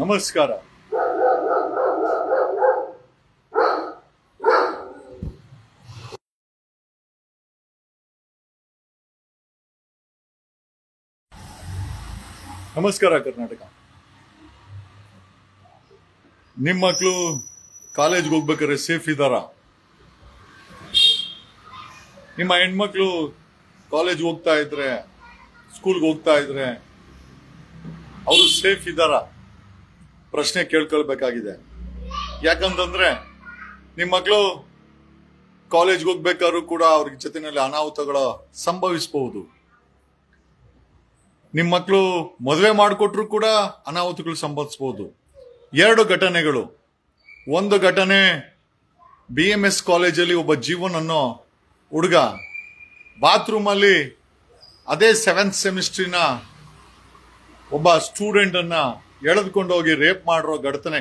ನಮಸ್ಕಾರ. ನಮಸ್ಕಾರ ಕರ್ನಾಟಕ. ನಿಮ್ಮ ಮಕ್ಕಳು ಕಾಲೇಜ್ಗೆ ಹೋಗ್ಬೇಕಾದ್ರೆ ಸೇಫ್ ಇದ್ದಾರಾ? ನಿಮ್ಮ ಹೆಣ್ಮಕ್ಳು ಕಾಲೇಜ್ ಹೋಗ್ತಾ ಇದ್ರೆ, ಸ್ಕೂಲ್ಗೆ ಹೋಗ್ತಾ ಇದ್ರೆ ಅವರು ಸೇಫ್ ಇದ್ದಾರಾ? ಪ್ರಶ್ನೆ ಕೇಳ್ಕೊಳ್ಬೇಕಾಗಿದೆ. ಯಾಕಂತಂದ್ರೆ ನಿಮ್ಮ ಮಕ್ಕಳು ಕಾಲೇಜ್ಗೆ ಹೋಗ್ಬೇಕಾದ್ರೂ ಕೂಡ ಅವ್ರಿಗೆ ಜೊತೆನಲ್ಲಿ ಅನಾಹುತಗಳು ಸಂಭವಿಸಬಹುದು. ನಿಮ್ಮ ಮಕ್ಕಳು ಮದುವೆ ಮಾಡಿಕೊಟ್ರು ಕೂಡ ಅನಾಹುತಗಳು ಸಂಭವಿಸಬಹುದು. ಎರಡು ಘಟನೆಗಳು. ಒಂದು ಘಟನೆ, BMS ಕಾಲೇಜಲ್ಲಿ ಒಬ್ಬ ಜೀವನ್ ಅನ್ನೋ ಹುಡುಗ ಬಾತ್ರೂಮ್ ಅಲ್ಲಿ ಅದೇ 7th ಸೆಮಿಸ್ಟ್ರಿನ ಒಬ್ಬ ಸ್ಟೂಡೆಂಟ್ ಅನ್ನ ಎಳೆದುಕೊಂಡು ಹೋಗಿ ರೇಪ್ ಮಾಡಿರೋ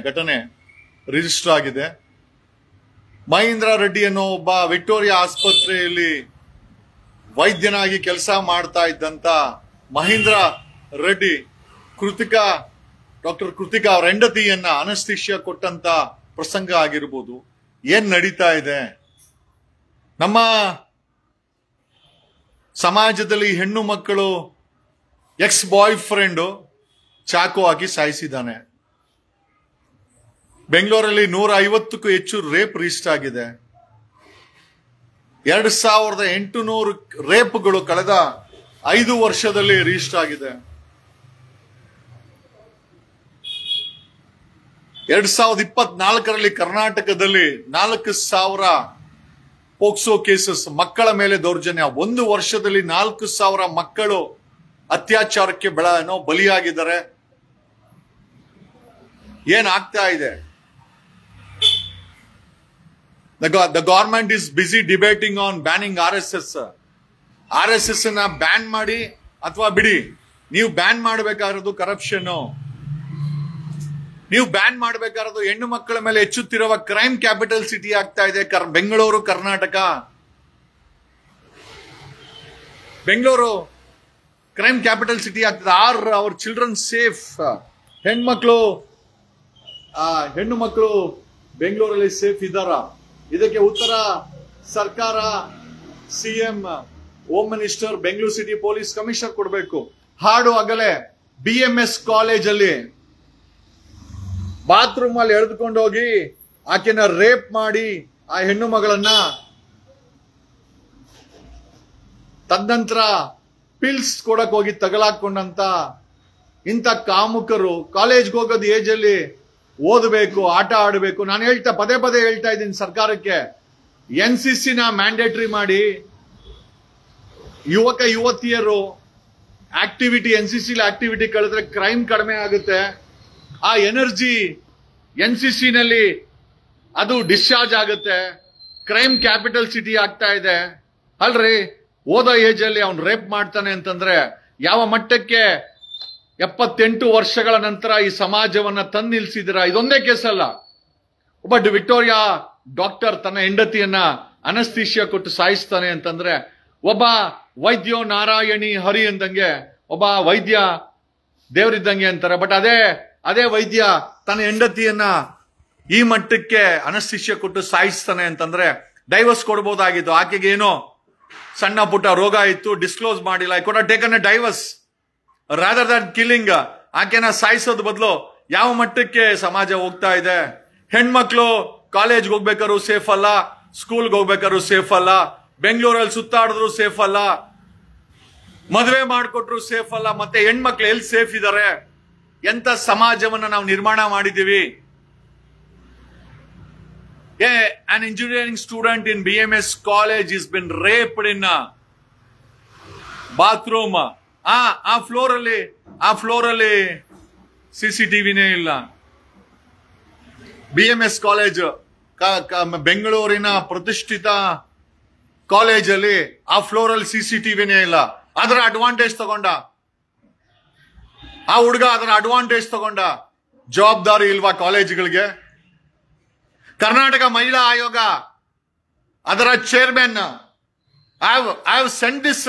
ಘಟನೆ ರಿಜಿಸ್ಟರ್ ಆಗಿದೆ. ಮಹೇಂದ್ರ ರೆಡ್ಡಿ ಅನ್ನೋ ಒಬ್ಬ ವಿಕ್ಟೋರಿಯಾ ಆಸ್ಪತ್ರೆಯಲ್ಲಿ ವೈದ್ಯನಾಗಿ ಕೆಲಸ ಮಾಡ್ತಾ ಇದ್ದಂತ ಮಹೇಂದ್ರ ರೆಡ್ಡಿ ಡಾಕ್ಟರ್ ಕೃತಿಕಾ ಅವರ ಹೆಂಡತಿಯನ್ನ ಅನಸ್ಥಿಷಿಯಾ ಕೊಟ್ಟಂತ ಪ್ರಸಂಗ ಆಗಿರ್ಬೋದು. ಏನ್ ನಡೀತಾ ಇದೆ ನಮ್ಮ ಸಮಾಜದಲ್ಲಿ? ಹೆಣ್ಣು ಮಕ್ಕಳು ಎಕ್ಸ್ ಬಾಯ್ ಫ್ರೆಂಡ್ ಚಾಕು ಹಾಕಿ ಸಾಯಿಸಿದ್ದಾನೆ. ಬೆಂಗಳೂರಲ್ಲಿ 150ಕ್ಕೂ ಹೆಚ್ಚು ರೇಪ್ ರಿಜಿಸ್ಟರ್ ಆಗಿದೆ. 2800 ರೇಪ್ಗಳು ಕಳೆದ 5 ವರ್ಷದಲ್ಲಿ ರಿಜಿಸ್ಟರ್ ಆಗಿದೆ. 2024ರಲ್ಲಿ ಕರ್ನಾಟಕದಲ್ಲಿ 4000 ಪೋಕ್ಸೋ ಕೇಸಸ್, ಮಕ್ಕಳ ಮೇಲೆ ದೌರ್ಜನ್ಯ. 1 ವರ್ಷದಲ್ಲಿ 4000 ಮಕ್ಕಳು ಅತ್ಯಾಚಾರಕ್ಕೆ ಬಲಿಯಾಗಿದ್ದಾರೆ. ಏನಾಗ್ತಾ ಇದೆ? The government is busy debating on banning RSS. RSS ನ ಬ್ಯಾನ್ ಮಾಡಿ ಅಥವಾ ಬಿಡಿ. ನೀವು ಬ್ಯಾನ್ ಮಾಡಬೇಕಾಗಿರೋದು ಕರಪ್ಷನ್. ನೀವು ಬ್ಯಾನ್ ಮಾಡಬೇಕಾಗಿರೋದು ಹೆಣ್ಣು ಮಕ್ಕಳ ಮೇಲೆ ಹೆಚ್ಚುತ್ತಿರುವ ಕ್ರೈಮ್ ಕ್ಯಾಪಿಟಲ್ ಸಿಟಿ ಆಗ್ತಾ ಇದೆ Bengaluru, Karnataka. Bengaluru crime capital city ಆಗ್ತದೆ. Are our children safe? ಹೆಣ್ಣು ಮಕ್ಕಳು ಬೆಂಗಳೂರಲ್ಲಿ ಸೇಫ್ ಇದ್ದಾರಾ? ಇದಕ್ಕೆ ಉತ್ತರ ಸರ್ಕಾರ, CM, home minister, Bengaluru city police commissioner ಕೊಡಬೇಕು. ಹಾಡು ಹಗಲೇ BMS ಕಾಲೇಜಲ್ಲಿ ಬಾತ್ರೂಮ್ ಅಲ್ಲಿ ಎಳೆದುಕೊಂಡು ಹೋಗಿ ಆಕೆನ ರೇಪ್ ಮಾಡಿ ಆ ಹೆಣ್ಣು ಮಗಳನ್ನ, ತದನಂತರ ಪಿಲ್ಸ್ ಕೊಡಕ್ ಹೋಗಿ ತಗಲಾಕೊಂಡಂತ ಇಂಥ ಕಾಮುಕರು ಕಾಲೇಜ್ಗೆ ಹೋಗೋದು ಏಜ್ ಅಲ್ಲಿ ಓದಬೇಕು, ಆಟ ಆಡಬೇಕು. ನಾನು ಪದೇ ಹೇಳ್ತಾ ಇದ್ದೀನಿ ಸರ್ಕಾರಕ್ಕೆ, NCC ನ ಮ್ಯಾಂಡೇಟರಿ ಮಾಡಿ ಯುವಕ ಯುವತಿಯರು ಆಕ್ಟಿವಿಟಿ, NCC ಆಕ್ಟಿವಿಟಿ ಕಳೆದ್ರೆ ಕ್ರೈಮ್ ಕಡಿಮೆ ಆಗುತ್ತೆ. ಆ ಎನರ್ಜಿ NCC ನಲ್ಲಿ ಅದು ಡಿಸ್ಚಾರ್ಜ್ ಆಗುತ್ತೆ. ಕ್ರೈಮ್ ಕ್ಯಾಪಿಟಲ್ ಸಿಟಿ ಆಗ್ತಾ ಇದೆ ಅಲ್ರಿ. ಓದೋ ಏಜ್ ಅಲ್ಲಿ ಅವ್ನು ರೇಪ್ ಮಾಡ್ತಾನೆ ಅಂತಂದ್ರೆ ಯಾವ ಮಟ್ಟಕ್ಕೆ 78 ವರ್ಷಗಳ ನಂತರ ಈ ಸಮಾಜವನ್ನ ತಂದು ನಿಲ್ಸಿದಿರ? ಇದೊಂದೇ ಕೇಸ್ ಅಲ್ಲ. ಒಬ್ಬ ವಿಕ್ಟೋರಿಯಾ ಡಾಕ್ಟರ್ ತನ್ನ ಹೆಂಡತಿಯನ್ನ ಅನಸ್ಥಿಷಿಯಾ ಕೊಟ್ಟು ಸಾಯಿಸ್ತಾನೆ ಅಂತಂದ್ರೆ, ಒಬ್ಬ ವೈದ್ಯೋ ನಾರಾಯಣಿ ಹರಿ ಅಂದಂಗೆ ಒಬ್ಬ ವೈದ್ಯ ದೇವರಿದ್ದಂಗೆ ಅಂತಾರೆ. ಬಟ್ ಅದೇ ವೈದ್ಯ ತನ್ನ ಹೆಂಡತಿಯನ್ನ ಈ ಮಟ್ಟಕ್ಕೆ ಅನಸ್ಥಿಷಿಯಾ ಕೊಟ್ಟು ಸಾಯಿಸ್ತಾನೆ ಅಂತಂದ್ರೆ ಡೈವರ್ಸ್ ಕೊಡ್ಬೋದಾಗಿತ್ತು. ಆಕೆಗೆ ಏನೋ ಸಣ್ಣ ಪುಟ್ಟ ರೋಗ ಇತ್ತು, ಡಿಸ್ಕ್ಲೋಸ್ ಮಾಡಿಲ್ಲ. I could have taken a divorce rather than killing. ಆಕೆನ ಸಾಯಿಸೋದ್ ಬದಲು ಯಾವ ಮಟ್ಟಕ್ಕೆ ಸಮಾಜ ಹೋಗ್ತಾ ಇದೆ? ಹೆಣ್ಮಕ್ಳು ಕಾಲೇಜ್ಗೆ ಹೋಗ್ಬೇಕಾದ್ರು ಸೇಫ್ ಅಲ್ಲ, ಸ್ಕೂಲ್ಗೆ ಹೋಗ್ಬೇಕಾದ್ರು ಸೇಫ್ ಅಲ್ಲ, ಬೆಂಗಳೂರಲ್ಲಿ ಸುತ್ತಾಡಿದ್ರು ಸೇಫ್ ಅಲ್ಲ, ಮದುವೆ ಮಾಡಿಕೊಟ್ರು ಸೇಫ್ ಅಲ್ಲ. ಮತ್ತೆ ಹೆಣ್ಮಕ್ಳು ಎಲ್ಲಿ ಸೇಫ್ ಇದ್ದಾರೆ? ಎಂತ ಸಮಾಜವನ್ನ ನಾವು ನಿರ್ಮಾಣ ಮಾಡಿದೀವಿ? An engineering student in BMS college has been raped in a bathroom. ಆ ಫ್ಲೋರ್ ಅಲ್ಲಿ CCTVನೇ ಇಲ್ಲ. BMS ಕಾಲೇಜ್ ಬೆಂಗಳೂರಿನ ಪ್ರತಿಷ್ಠಿತ ಕಾಲೇಜಲ್ಲಿ ಆ ಫ್ಲೋರ್ ಅಲ್ಲಿ CCTVನೇ ಇಲ್ಲ. ಅದರ ಅಡ್ವಾಂಟೇಜ್ ತಗೊಂಡ ಆ ಹುಡುಗ, ಅದರ ಅಡ್ವಾಂಟೇಜ್ ತಗೊಂಡ. ಜವಾಬ್ದಾರಿ ಇಲ್ವಾ ಕಾಲೇಜುಗಳಿಗೆ? ಕರ್ನಾಟಕ ಮಹಿಳಾ ಆಯೋಗ, ಅದರ chairman, I have sent this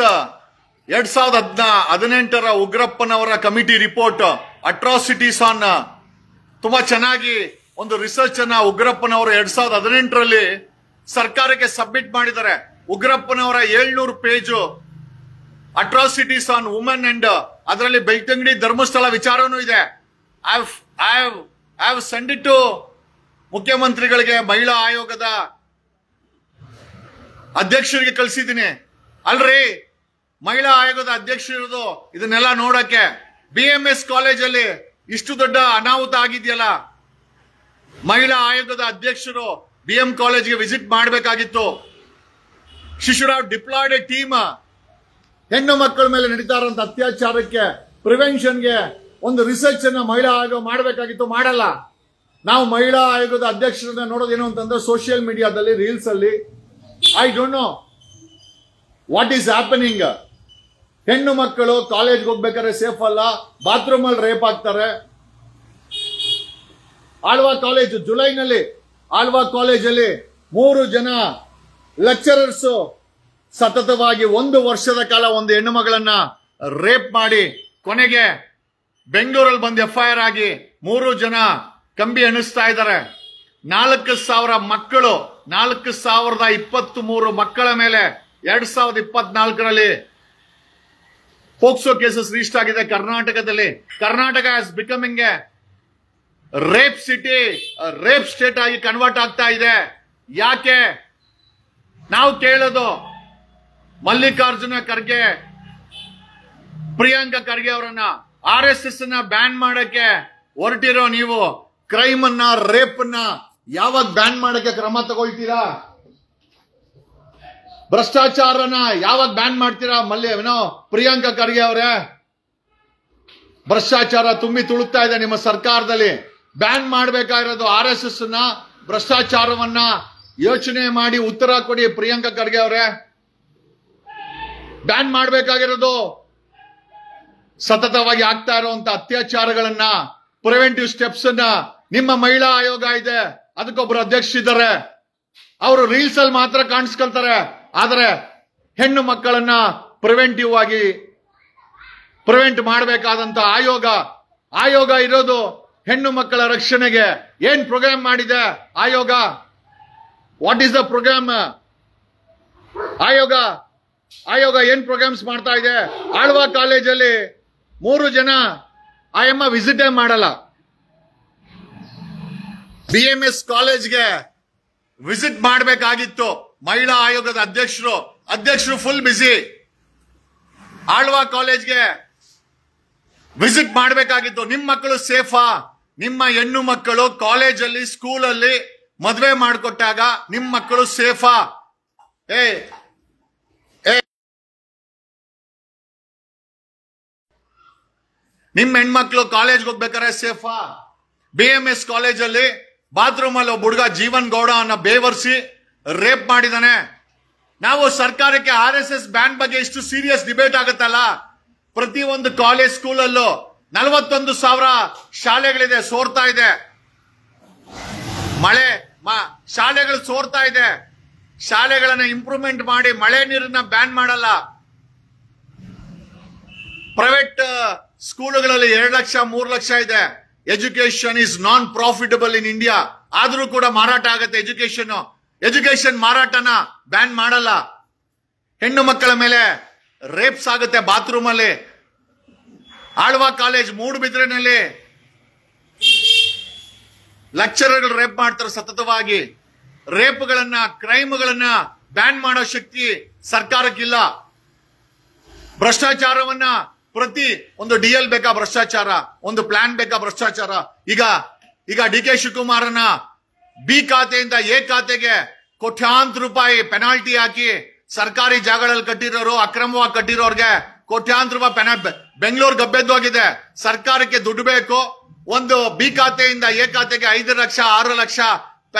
2018ರ ಉಗ್ರಪ್ಪನವರ ಕಮಿಟಿ ರಿಪೋರ್ಟ್, ಅಟ್ರಾಸಿಟೀಸ್ ಆನ್ ತುಂಬಾ ಚೆನ್ನಾಗಿ ಒಂದು ರಿಸರ್ಚ್ ಅನ್ನ ಉಗ್ರಪ್ಪನವರು 2018ರಲ್ಲಿ ಸರ್ಕಾರಕ್ಕೆ ಸಬ್ಮಿಟ್ ಮಾಡಿದ್ದಾರೆ. ಉಗ್ರಪ್ಪನವರ 700 page atrocities on women and ಅದರಲ್ಲಿ ಬೆಳ್ತಂಗಡಿ ಧರ್ಮಸ್ಥಳ ವಿಚಾರನೂ ಇದೆ. I have send it to ಮುಖ್ಯಮಂತ್ರಿಗಳಿಗೆ, ಮಹಿಳಾ ಆಯೋಗದ ಅಧ್ಯಕ್ಷರಿಗೆ ಕಳಿಸಿದ್ದೀನಿ. ಅಲ್ರಿ, ಮಹಿಳಾ ಆಯೋಗದ ಅಧ್ಯಕ್ಷರು ಇದನ್ನೆಲ್ಲ ನೋಡಕ್ಕೆ BMS ಕಾಲೇಜಲ್ಲಿ ಇಷ್ಟು ದೊಡ್ಡ ಅನಾಹುತ ಆಗಿದೆಯಲ್ಲ, ಮಹಿಳಾ ಆಯೋಗದ ಅಧ್ಯಕ್ಷರು BM ಕಾಲೇಜ್ಗೆ ವಿಸಿಟ್ ಮಾಡಬೇಕಾಗಿತ್ತು. She should have diploid A team. ಹೆಣ್ಣು ಮಕ್ಕಳ ಮೇಲೆ ನಡೀತಾ ಇರುವಂತ ಅತ್ಯಾಚಾರಕ್ಕೆ ಪ್ರಿವೆನ್ಷನ್ಗೆ ಒಂದು ರಿಸರ್ಚ್ ಅನ್ನ ಮಹಿಳಾ ಆಯೋಗ ಮಾಡಬೇಕಾಗಿತ್ತು, ಮಾಡಲ್ಲ. ನಾವು ಮಹಿಳಾ ಆಯೋಗದ ಅಧ್ಯಕ್ಷರನ್ನ ನೋಡೋದೇನು ಅಂತಂದ್ರೆ ಸೋಷಿಯಲ್ ಮೀಡಿಯಾದಲ್ಲಿ, ರೀಲ್ಸ್ ಅಲ್ಲಿ. I don't know what is happening. ಹೆಣ್ಣು ಮಕ್ಕಳು ಕಾಲೇಜ್ಗೆ ಹೋಗ್ಬೇಕಾದ್ರೆ ಸೇಫ್ ಅಲ್ಲ, ಬಾತ್ರೂಮ್ ಅಲ್ಲಿ ರೇಪ್ ಆಗ್ತಾರೆ. ಆಳ್ವಾ ಕಾಲೇಜ್ ಜುಲೈನಲ್ಲಿ ಆಳ್ವಾ ಕಾಲೇಜಲ್ಲಿ 3 ಜನ ಲೆಕ್ಚರರ್ಸ್ ಸತತವಾಗಿ 1 ವರ್ಷದ ಕಾಲ ಒಂದು ಹೆಣ್ಣು ಮಗಳನ್ನ ರೇಪ್ ಮಾಡಿ ಕೊನೆಗೆ ಬೆಂಗಳೂರಲ್ಲಿ ಬಂದು FIR ಆಗಿ 3 ಜನ ಕಂಬಿ ಎಣಿಸ್ತಾ ಇದ್ದಾರೆ. 4,000 ಮಕ್ಕಳು, 4,023 ಮಕ್ಕಳ ಮೇಲೆ 2024ರಲ್ಲಿ ಪೋಕ್ಸೋ ಕೇಸಸ್ ರಿಜಿಸ್ಟರ್ ಆಗಿದೆ ಕರ್ನಾಟಕದಲ್ಲಿ. Karnataka as becoming A rape city, rape state ಆಗಿ ಕನ್ವರ್ಟ್ ಆಗ್ತಾ ಇದೆ. ಯಾಕೆ ನಾವು ಕೇಳೋದು, ಮಲ್ಲಿಕಾರ್ಜುನ ಖರ್ಗೆ, ಪ್ರಿಯಾಂಕಾ ಖರ್ಗೆ ಅವರನ್ನ RSS ಅನ್ನ ಬ್ಯಾನ್ ಮಾಡಕ್ಕೆ ಹೊರಟಿರೋ ನೀವು, ಕ್ರೈಮ್ ಅನ್ನ, ರೇಪ್ ಅನ್ನ ಯಾವಾಗ ಬ್ಯಾನ್ ಮಾಡಕ್ಕೆ ಕ್ರಮ ತಗೊಳ್ತೀರಾ? ಭ್ರಷ್ಟಾಚಾರನ ಯಾವಾಗ ಬ್ಯಾನ್ ಮಾಡ್ತೀರಾ? ಪ್ರಿಯಾಂಕಾ ಖರ್ಗೆ ಅವರೇ, ಭ್ರಷ್ಟಾಚಾರ ತುಂಬಿ ತುಳುಕ್ತಾ ಇದೆ ನಿಮ್ಮ ಸರ್ಕಾರದಲ್ಲಿ. ಬ್ಯಾನ್ ಮಾಡಬೇಕಾಗಿರೋದು RSS ನ, ಭ್ರಷ್ಟಾಚಾರವನ್ನ ಯೋಚನೆ ಮಾಡಿ ಉತ್ತರ ಕೊಡಿ ಪ್ರಿಯಾಂಕಾ ಖರ್ಗೆ ಅವರೇ. ಬ್ಯಾನ್ ಮಾಡಬೇಕಾಗಿರೋದು ಸತತವಾಗಿ ಆಗ್ತಾ ಇರುವಂತ ಅತ್ಯಾಚಾರಗಳನ್ನ, ಪ್ರಿವೆಂಟಿವ್ ಸ್ಟೆಪ್ಸ್ ಅನ್ನ. ನಿಮ್ಮ ಮಹಿಳಾ ಆಯೋಗ ಇದೆ, ಅದಕ್ಕೊಬ್ರು ಅಧ್ಯಕ್ಷರಿದ್ದಾರೆ, ಅವರು ರೀಲ್ಸ್ ಅಲ್ಲಿ ಮಾತ್ರ ಕಾಣಿಸ್ಕೊಳ್ತಾರೆ. ಆದರೆ ಹೆಣ್ಣು ಮಕ್ಕಳನ್ನ ಪ್ರಿವೆಂಟಿವ್ ಆಗಿ ಪ್ರಿವೆಂಟ್ ಮಾಡಬೇಕಾದಂತ ಆಯೋಗ ಇರೋದು ಹೆಣ್ಣು ಮಕ್ಕಳ ರಕ್ಷಣೆಗೆ. ಏನ್ ಪ್ರೋಗ್ರಾಮ್ ಮಾಡಿದೆ ಆಯೋಗ? What is the program? ಆಯೋಗ ಏನ್ ಪ್ರೋಗ್ರಾಮ್ಸ್ ಮಾಡ್ತಾ ಇದೆ? ಆಳ್ವಾ ಕಾಲೇಜಲ್ಲಿ 3 ಜನ ಆಯಮ್ಮ ವಿಸಿಟೇ ಮಾಡಲ್ಲ. BMS ಕಾಲೇಜ್ಗೆ ವಿಸಿಟ್ ಮಾಡಬೇಕಾಗಿತ್ತು ಮಹಿಳಾ ಆಯೋಗದ ಅಧ್ಯಕ್ಷರು ಫುಲ್ ಬಿಸಿ. ಆಳ್ವಾ ಕಾಲೇಜ್ಗೆ ವಿಸಿಟ್ ಮಾಡಬೇಕಾಗಿತ್ತು. ನಿಮ್ಮ ಮಕ್ಕಳು ಸೇಫಾ? ನಿಮ್ಮ ಹೆಣ್ಣು ಮಕ್ಕಳು ಕಾಲೇಜಲ್ಲಿ, ಸ್ಕೂಲಲ್ಲಿ ಮದುವೆ ಮಾಡಿಕೊಟ್ಟಾಗ ನಿಮ್ಮ ಮಕ್ಕಳು ಸೇಫಾ? ನಿಮ್ಮ ಹೆಣ್ಮಕ್ಳು ಕಾಲೇಜ್ಗೆ ಹೋಗ್ಬೇಕಾದ್ರೆ ಸೇಫಾ? BMS ಕಾಲೇಜಲ್ಲಿ ಬಾತ್ರೂಮ್ ಅಲ್ಲಿ ಒಬ್ಬ ಹುಡುಗ ಜೀವನ್ ಗೌಡ ಅನ್ನ ಬೇವರ್ಸಿ ರೇಪ್ ಮಾಡಿದಾನೆ. ನಾವು ಸರ್ಕಾರಕ್ಕೆ RSS ಬ್ಯಾನ್ ಬಗ್ಗೆ ಇಷ್ಟು ಸೀರಿಯಸ್ ಡಿಬೇಟ್ ಆಗುತ್ತಲ್ಲ, ಪ್ರತಿ ಒಂದು ಕಾಲೇಜ್ ಸ್ಕೂಲಲ್ಲೂ 41,000 ಶಾಲೆಗಳಿದೆ, ಸೋರ್ತಾ ಇದೆ. ಶಾಲೆಗಳು ಸೋರ್ತಾ ಇದೆ. ಶಾಲೆಗಳನ್ನ ಇಂಪ್ರೂವ್ಮೆಂಟ್ ಮಾಡಿ ಮಳೆ ನೀರನ್ನ ಬ್ಯಾನ್ ಮಾಡಲ್ಲ. ಪ್ರೈವೇಟ್ ಸ್ಕೂಲ್ಗಳಲ್ಲಿ 2 ಲಕ್ಷ 3 ಲಕ್ಷ ಇದೆ. Education is non profitable in India. ಆದ್ರೂ ಕೂಡ ಮಾರಾಟ ಆಗುತ್ತೆ ಎಜುಕೇಶನ್ ಮಾರಾಟನ ಬ್ಯಾನ್ ಮಾಡಲ್ಲ. ಹೆಣ್ಣು ಮಕ್ಕಳ ಮೇಲೆ ರೇಪ್ಸ್ ಆಗುತ್ತೆ ಬಾತ್ರೂಮ್ ಅಲ್ಲಿ. ಆಳ್ವಾ ಕಾಲೇಜ್ ಮೂಡುಬಿದ್ರೆನಲ್ಲಿ ಲೆಕ್ಚರರ್ಗಳು ರೇಪ್ ಮಾಡ್ತಾರೆ ಸತತವಾಗಿ. ರೇಪ್ಗಳನ್ನ, ಕ್ರೈಮ್ಗಳನ್ನ ಬ್ಯಾನ್ ಮಾಡೋ ಶಕ್ತಿ ಸರ್ಕಾರಕ್ಕಿಲ್ಲ. ಭ್ರಷ್ಟಾಚಾರವನ್ನ ಪ್ರತಿ ಒಂದು DL ಬೇಕಾ ಭ್ರಷ್ಟಾಚಾರ, ಒಂದು ಪ್ಲಾನ್ ಬೇಕಾ ಭ್ರಷ್ಟಾಚಾರ. ಈಗ DK ಶಿವಕುಮಾರನ B ಖಾತೆಯಿಂದ A ಖಾತೆಗೆ ಕೋಟ್ಯಾಂತರ ರೂಪಾಯಿ ಪೆನಾಲ್ಟಿ ಹಾಕಿ ಸರ್ಕಾರಿ ಜಾಗಗಳಲ್ಲಿ ಕಟ್ಟಿರೋರು, ಅಕ್ರಮವಾಗಿ ಕಟ್ಟಿರೋರ್ಗೆ ಕೋಟ್ಯಾಂತರ ರೂಪಾಯಿ ಬೆಂಗಳೂರು ಗಬ್ಬೆದ್ದೋಗಿದೆ. ಸರ್ಕಾರಕ್ಕೆ ದುಡ್ಡು ಬೇಕು. ಒಂದು B ಖಾತೆಯಿಂದ A ಖಾತೆಗೆ 5 ಲಕ್ಷ 6 ಲಕ್ಷ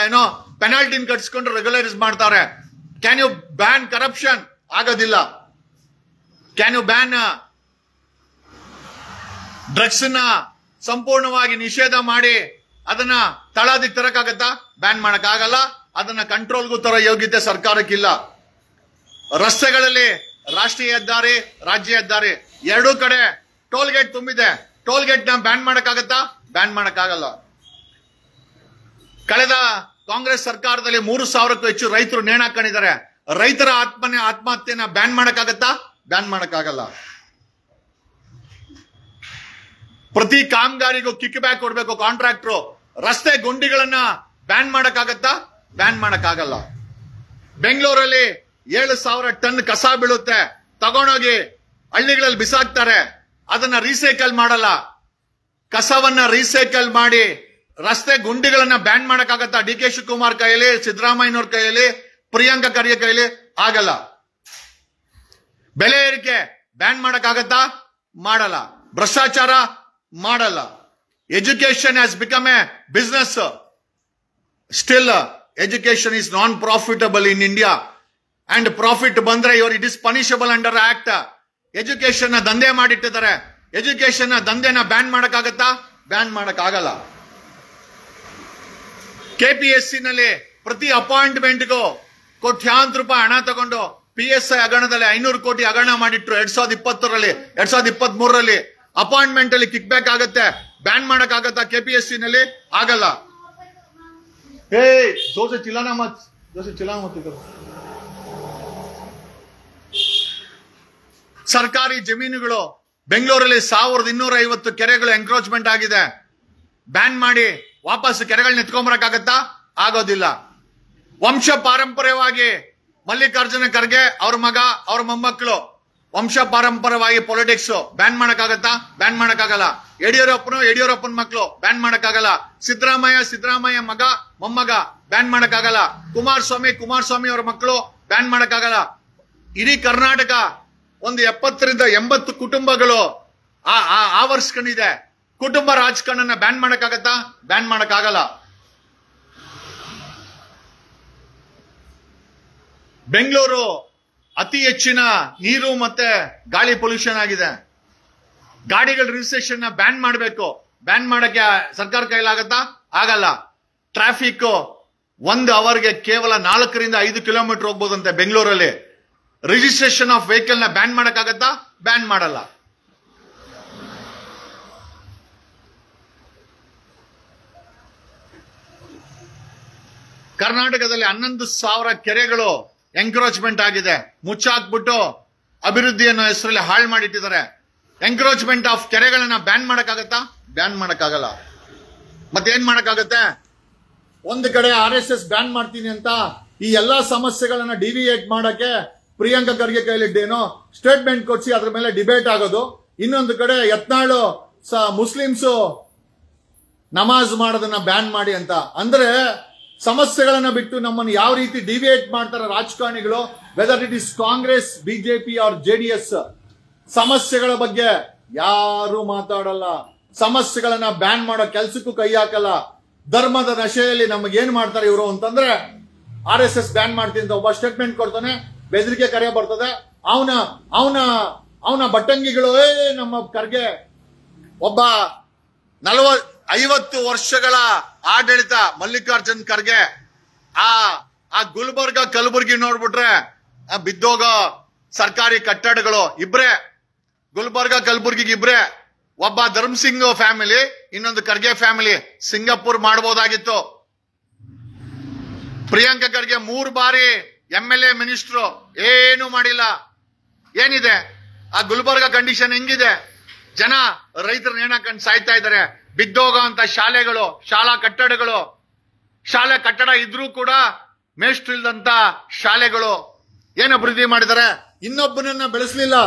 ಪೆನಾಲ್ಟಿನ ಕಟ್ಸ್ಕೊಂಡು ರೆಗ್ಯುಲರೈಸ್ ಮಾಡ್ತಾರೆ. Can you ban corruption? ಆಗೋದಿಲ್ಲ. ಕ್ಯಾನ್ ಯು ಬ್ಯಾನ್ ಡ್ರಗ್ಸ್ ನ ಸಂಪೂರ್ಣವಾಗಿ ನಿಷೇಧ ಮಾಡಿ ಅದನ್ನ ತಳದಿಕ್ ತರಕಾಗತ್ತಾ? ಬ್ಯಾನ್ ಮಾಡಕ್ಕಾಗಲ್ಲ. ಅದನ್ನ ಕಂಟ್ರೋಲ್ಗೂ ತರ ಯೋಗ್ಯತೆ ಸರ್ಕಾರಕ್ಕಿಲ್ಲ. ರಸ್ತೆಗಳಲ್ಲಿ ರಾಷ್ಟ್ರೀಯ ಹೆದ್ದಾರಿ, ರಾಜ್ಯ ಹೆದ್ದಾರಿ ಎರಡೂ ಕಡೆ ಟೋಲ್ ಗೇಟ್ ತುಂಬಿದೆ. ಟೋಲ್ ಗೇಟ್ ನ ಬ್ಯಾನ್ ಮಾಡಕ್ಕಾಗತ್ತಾ? ಬ್ಯಾನ್ ಮಾಡಕ್ಕಾಗಲ್ಲ. ಕಳೆದ ಕಾಂಗ್ರೆಸ್ ಸರ್ಕಾರದಲ್ಲಿ 3,000ಕ್ಕೂ ಹೆಚ್ಚು ರೈತರು ನೇಣಾಕೊಂಡಿದ್ದಾರೆ. ರೈತರ ಆತ್ಮಹತ್ಯೆನ ಬ್ಯಾನ್ ಮಾಡಕ್ಕಾಗತ್ತಾ? ಬ್ಯಾನ್ ಮಾಡಕ್ಕಾಗಲ್ಲ. ಪ್ರತಿ ಕಾಮಗಾರಿಗೂ ಕಿಕ್ ಬ್ಯಾಕ್ ಕೊಡ್ಬೇಕು ಕಾಂಟ್ರಾಕ್ಟ್ರು. ರಸ್ತೆ ಗುಂಡಿಗಳನ್ನ ಬ್ಯಾನ್ ಮಾಡಕ್ಕಾಗತ್ತಾ? ಬ್ಯಾನ್ ಮಾಡಕ್ಕಾಗಲ್ಲ. ಬೆಂಗಳೂರಲ್ಲಿ 7,000 ಟನ್ ಕಸ ಬೀಳುತ್ತೆ, ತಗೊಂಡೋಗಿ ಹಳ್ಳಿಗಳಲ್ಲಿ ಬಿಸಾಕ್ತಾರೆ. ಅದನ್ನ ರೀಸೈಕಲ್ ಮಾಡಲ್ಲ. ಕಸವನ್ನ ರೀಸೈಕಲ್ ಮಾಡಿ ರಸ್ತೆ ಗುಂಡಿಗಳನ್ನ ಬ್ಯಾನ್ ಮಾಡಕ್ಕಾಗತ್ತಾ? ಡಿ ಕೆ ಶಿವಕುಮಾರ್ ಕೈಯಲ್ಲಿ, ಸಿದ್ದರಾಮಯ್ಯನವ್ರ ಕೈಯಲ್ಲಿ, ಪ್ರಿಯಾಂಕಾ ಖರ್ಗೆ ಕೈಯಲ್ಲಿ ಆಗಲ್ಲ. ಬೆಲೆ ಏರಿಕೆ ಬ್ಯಾನ್ ಮಾಡಕ್ಕಾಗತ್ತಾ? ಮಾಡಲ್ಲ. ಭ್ರಷ್ಟಾಚಾರ ಮಾಡಲ್ಲ. Education has become a business. Still education is non profitable in India. And profit ಬಂದ್ರೆ it is punishable under act. Education ದಂಧೆ ಮಾಡಿಟ್ಟಿದ್ದಾರೆ. ಎಜುಕೇಶನ್ ದಂಧೆನ ಬ್ಯಾನ್ ಮಾಡಕ್ಕಾಗತ್ತಾ? ಬ್ಯಾನ್ ಮಾಡಕ್ಕಾಗಲ್ಲ. KPSC ನಲ್ಲಿ ಪ್ರತಿ ಅಪಾಯಿಂಟ್ಮೆಂಟ್ಗೂ ಕೋಟ್ಯಾಂತರ ರೂಪಾಯಿ ಹಣ ತಗೊಂಡು PSI ಹಗರಣದಲ್ಲಿ 500 ಕೋಟಿ ಹಗರಣ ಮಾಡಿಟ್ರು 2020ರಲ್ಲಿ. 2023ರಲ್ಲಿ ಅಪಾಯಿಂಟ್ಮೆಂಟ್ ಅಲ್ಲಿ ಕಿಕ್ ಬ್ಯಾಕ್ ಆಗುತ್ತೆ. ಬ್ಯಾನ್ ಮಾಡಕ್ಕಾಗತ್ತಾ? KPSC ನಲ್ಲಿ ಆಗಲ್ಲ. ಸರ್ಕಾರಿ ಜಮೀನುಗಳು ಬೆಂಗಳೂರಲ್ಲಿ 1,250 ಕೆರೆಗಳು ಎಂಕ್ರೋಚ್ಮೆಂಟ್ ಆಗಿದೆ. ಬ್ಯಾನ್ ಮಾಡಿ ವಾಪಸ್ ಕೆರೆಗಳನ್ನ ಎತ್ಕೊಂಬರಕ್ಕಾಗತ್ತಾ? ಆಗೋದಿಲ್ಲ. ವಂಶ ಪಾರಂಪರ್ಯವಾಗಿ ಮಲ್ಲಿಕಾರ್ಜುನ ಖರ್ಗೆ ಅವ್ರ ಮಗ ಅವ್ರ ಮೊಮ್ಮಕ್ಕಳು ವಂಶ ಪಾರಂಪರ್ಯವಾಗಿ ಪೊಲಿಟಿಕ್ಸ್ ಬ್ಯಾನ್ ಮಾಡಕ್ಕಾಗತ್ತಾ? ಬ್ಯಾನ್ ಮಾಡಕ್ಕಾಗಲ್ಲ. ಯಡಿಯೂರಪ್ಪನ ಮಕ್ಕಳು ಬ್ಯಾನ್ ಮಾಡಕ್ಕಾಗಲ್ಲ. ಸಿದ್ದರಾಮಯ್ಯ ಮಗ ಮೊಮ್ಮಗ ಬ್ಯಾನ್ ಮಾಡಕ್ಕಾಗಲ್ಲ. ಕುಮಾರಸ್ವಾಮಿ ಅವರ ಮಕ್ಕಳು ಬ್ಯಾನ್ ಮಾಡಕ್ಕಾಗಲ್ಲ. ಇಡೀ ಕರ್ನಾಟಕ ಒಂದು 70ರಿಂದ 80 ಕುಟುಂಬಗಳು ಆವರಿಸ್ಕೊಂಡಿದೆ. ಕುಟುಂಬ ರಾಜಕಾರಣನ ಬ್ಯಾನ್ ಮಾಡಕ್ಕಾಗತ್ತಾ? ಬ್ಯಾನ್ ಮಾಡಕ್ಕಾಗಲ್ಲ. ಬೆಂಗಳೂರು ಅತಿ ಹೆಚ್ಚಿನ ನೀರು ಮತ್ತೆ ಗಾಳಿ ಪೊಲ್ಯೂಷನ್ ಆಗಿದೆ. ಗಾಡಿಗಳ ರಿಜಿಸ್ಟ್ರೇಷನ್ ಬ್ಯಾನ್ ಮಾಡಬೇಕು. ಬ್ಯಾನ್ ಮಾಡಕ್ಕೆ ಸರ್ಕಾರ ಕೈಲಾಗತ್ತಾ? ಆಗಲ್ಲ. ಟ್ರಾಫಿಕ್ 1 ಅವರ್ಗೆ ಕೇವಲ 4ರಿಂದ 5 ಕಿಲೋಮೀಟರ್ ಹೋಗ್ಬೋದಂತೆ ಬೆಂಗಳೂರಲ್ಲಿ. ರಿಜಿಸ್ಟ್ರೇಷನ್ ಆಫ್ ವೆಹಿಕಲ್ ನ ಬ್ಯಾನ್ ಮಾಡಕ್ಕಾಗತ್ತಾ? ಬ್ಯಾನ್ ಮಾಡಲ್ಲ. ಕರ್ನಾಟಕದಲ್ಲಿ 11,000 ಕೆರೆಗಳು ಎಂಕ್ರೋಚ್ಮೆಂಟ್ ಆಗಿದೆ. ಮುಚ್ಚಾಕ್ಬಿಟ್ಟು ಅಭಿವೃದ್ಧಿ ಅನ್ನೋ ಹೆಸರಲ್ಲಿ ಹಾಳು ಮಾಡಿಟ್ಟಿದ್ದಾರೆ. ಎಂಕ್ರೋಚ್ಮೆಂಟ್ ಆಫ್ ಕೆರೆಗಳನ್ನ ಬ್ಯಾನ್ ಮಾಡಕ್ಕಾಗತ್ತಾ? ಬ್ಯಾನ್ ಮಾಡಕ್ಕಾಗಲ್ಲ. ಮತ್ತೇನ್ ಮಾಡಕ್ಕಾಗತ್ತೆ? ಒಂದು ಕಡೆ RSS ಬ್ಯಾನ್ ಮಾಡ್ತೀನಿ ಅಂತ ಈ ಎಲ್ಲಾ ಸಮಸ್ಯೆಗಳನ್ನ ಡಿವಿಯೇಟ್ ಮಾಡಕ್ಕೆ ಪ್ರಿಯಾಂಕಾ ಖರ್ಗೆ ಕೈಯಲ್ಲಿ ಏನೋ ಸ್ಟೇಟ್ಮೆಂಟ್ ಕೊಡ್ಸಿ ಅದ್ರ ಮೇಲೆ ಡಿಬೇಟ್ ಆಗೋದು. ಇನ್ನೊಂದು ಕಡೆ ಯತ್ನಾಳು ಮುಸ್ಲಿಮ್ಸು ನಮಾಜ್ ಮಾಡೋದನ್ನ ಬ್ಯಾನ್ ಮಾಡಿ ಅಂತ. ಅಂದ್ರೆ ಸಮಸ್ಯೆಗಳನ್ನ ಬಿಟ್ಟು ನಮ್ಮನ್ನು ಯಾವ ರೀತಿ ಡಿವಿಯೇಟ್ ಮಾಡ್ತಾರೆ ರಾಜಕಾರಣಿಗಳು, whether it is Congress, BJP or JDS. ಸಮಸ್ಯೆಗಳ ಬಗ್ಗೆ ಯಾರು ಮಾತಾಡಲ್ಲ. ಸಮಸ್ಯೆಗಳನ್ನ ಬ್ಯಾನ್ ಮಾಡೋ ಕೆಲ್ಸಕ್ಕೂ ಕೈ ಹಾಕಲ್ಲ. ಧರ್ಮದ ನಶೆಯಲ್ಲಿ ನಮಗೇನ್ ಮಾಡ್ತಾರೆ ಇವರು ಅಂತಂದ್ರೆ RSS ಬ್ಯಾನ್ ಮಾಡ್ತೀನಿ ಅಂತ ಒಬ್ಬ ಸ್ಟೇಟ್ಮೆಂಟ್ ಕೊಡ್ತಾನೆ, ಬೆದರಿಕೆ ಕರೆ ಬರ್ತದೆ. ಅವನ ಬಟ್ಟಂಗಿಗಳು ನಮ್ಮ ಖರ್ಗೆ ಒಬ್ಬ 50 ವರ್ಷಗಳ ಆಡಳಿತ ಮಲ್ಲಿಕಾರ್ಜುನ್ ಖರ್ಗೆ ಆ ಗುಲ್ಬರ್ಗ ಕಲಬುರ್ಗಿ ನೋಡ್ಬಿಟ್ರೆ ಬಿದ್ದೋಗೋ ಸರ್ಕಾರಿ ಕಟ್ಟಡಗಳು ಇಬ್ರೆ. ಗುಲ್ಬರ್ಗ ಕಲಬುರ್ಗಿಗೆ ಇಬ್ರೆ. ಒಬ್ಬ ಧರ್ಮಸಿಂಗ್ ಫ್ಯಾಮಿಲಿ, ಇನ್ನೊಂದು ಖರ್ಗೆ ಫ್ಯಾಮಿಲಿ. ಸಿಂಗಾಪುರ್ ಮಾಡಬಹುದಾಗಿತ್ತು. ಪ್ರಿಯಾಂಕಾ ಖರ್ಗೆ 3 ಬಾರಿ MLA ಮಿನಿಸ್ಟ್ರು, ಏನು ಮಾಡಿಲ್ಲ. ಏನಿದೆ ಆ ಗುಲ್ಬರ್ಗ ಕಂಡೀಷನ್? ಹೆಂಗಿದೆ? ಜನ ರೈತರ ನೇಣಾಕೊಂಡು ಸಾಯ್ತಾ ಇದ್ದಾರೆ. ಬಿದ್ದೋಗೋ ಅಂತ ಶಾಲೆಗಳು, ಶಾಲಾ ಕಟ್ಟಡ ಇದ್ರೂ ಕೂಡ ಮೇಷ್ಟ್ರು ಇಲ್ದಂತ ಶಾಲೆಗಳು. ಏನ್ ಅಭಿವೃದ್ಧಿ ಮಾಡಿದ್ದಾರೆ? ಇನ್ನೊಬ್ಬನನ್ನ ಬೆಳೆಸಲಿಲ್ಲ.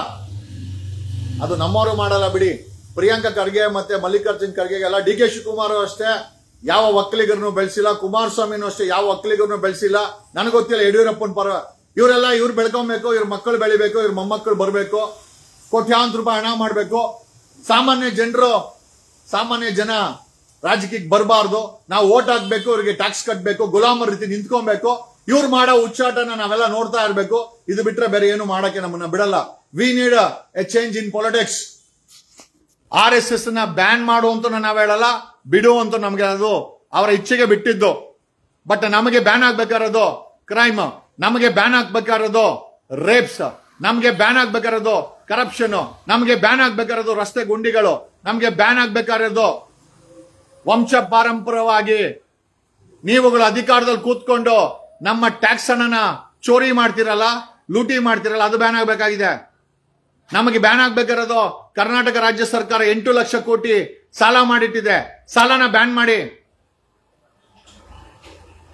ಅದು ನಮ್ಮವರು ಮಾಡಲ್ಲ ಬಿಡಿ. ಪ್ರಿಯಾಂಕಾ ಖರ್ಗೆ ಮತ್ತೆ ಮಲ್ಲಿಕಾರ್ಜುನ್ ಖರ್ಗೆಗೆಲ್ಲ, ಡಿ ಕೆ ಶಿವಕುಮಾರ್ ಅಷ್ಟೇ ಯಾವ ಒಕ್ಕಲಿಗರನ್ನು ಬೆಳೆಸಿಲ್ಲ. ಕುಮಾರಸ್ವಾಮಿನೂ ಅಷ್ಟೇ ಯಾವ ಒಕ್ಕಲಿಗರನ್ನು ಬೆಳೆಸಿಲ್ಲ. ನನಗೆ ಗೊತ್ತಿಲ್ಲ ಯಡಿಯೂರಪ್ಪನ ಪರ. ಇವರೆಲ್ಲ ಇವ್ರು ಬೆಳ್ಕೊಬೇಕು, ಇವ್ರ ಮಕ್ಕಳು ಬೆಳಿಬೇಕು, ಇವ್ರ ಮೊಮ್ಮಕ್ಕಳು ಬರಬೇಕು, ಕೋಟ್ಯಾಂತರ ರೂಪಾಯಿ ಹಣ ಮಾಡಬೇಕು. ಸಾಮಾನ್ಯ ಜನ ರಾಜಕೀಯಕ್ಕೆ ಬರಬಾರ್ದು. ನಾವು ಓಟ್ ಹಾಕ್ಬೇಕು, ಇವ್ರಿಗೆ ಟ್ಯಾಕ್ಸ್ ಕಟ್ಟಬೇಕು, ಗುಲಾಮರ ರೀತಿ ನಿಂತ್ಕೊಬೇಕು. ಇವ್ರು ಮಾಡೋ ಉಚ್ಚಾಟನ ನಾವೆಲ್ಲ ನೋಡ್ತಾ ಇರಬೇಕು. ಇದು ಬಿಟ್ರೆ ಬೇರೆ ಏನು ಮಾಡಕ್ಕೆ ನಮ್ಮನ್ನ ಬಿಡಲ್ಲ. We need A change in politics. RSS ನ ಬ್ಯಾನ್ ಮಾಡುವಂತ ನಾವು ಹೇಳಲ್ಲ, ಬಿಡುವಂತ ನಮ್ಗೆ ಅದು ಅವರ ಇಚ್ಛೆಗೆ ಬಿಟ್ಟಿದ್ದು. ಬಟ್ ನಮಗೆ ಬ್ಯಾನ್ ಆಗ್ಬೇಕಾಗಿರೋದು ಕ್ರೈಮ್, ನಮಗೆ ಬ್ಯಾನ್ ಆಗ್ಬೇಕಾಗಿರೋದು ರೇಪ್ಸ್, ನಮ್ಗೆ ಬ್ಯಾನ್ ಆಗ್ಬೇಕಾಗಿರೋದು ಕರಪ್ಷನ್, ನಮ್ಗೆ ಬ್ಯಾನ್ ಆಗ್ಬೇಕಾಗಿರೋದು ರಸ್ತೆ ಗುಂಡಿಗಳು, ನಮ್ಗೆ ಬ್ಯಾನ್ ಆಗ್ಬೇಕಾಗಿರೋದು ವಂಶ ಪಾರಂಪರ್ಯವಾಗಿ ನೀವುಗಳು ಅಧಿಕಾರದಲ್ಲಿ ಕೂತ್ಕೊಂಡು ನಮ್ಮ ಟ್ಯಾಕ್ಸ್ ಹಣನ ಚೋರಿ ಮಾಡ್ತಿರಲ್ಲ, ಲೂಟಿ ಮಾಡ್ತಿರಲ್ಲ, ಅದು ಬ್ಯಾನ್ ಆಗಬೇಕಾಗಿದೆ. ನಮಗೆ ಬ್ಯಾನ್ ಆಗ್ಬೇಕಾಗಿರೋದು ಕರ್ನಾಟಕ ರಾಜ್ಯ ಸರ್ಕಾರ 8 ಲಕ್ಷ ಕೋಟಿ ಸಾಲ ಮಾಡಿಟ್ಟಿದೆ. ಸಾಲನ ಬ್ಯಾನ್ ಮಾಡಿ.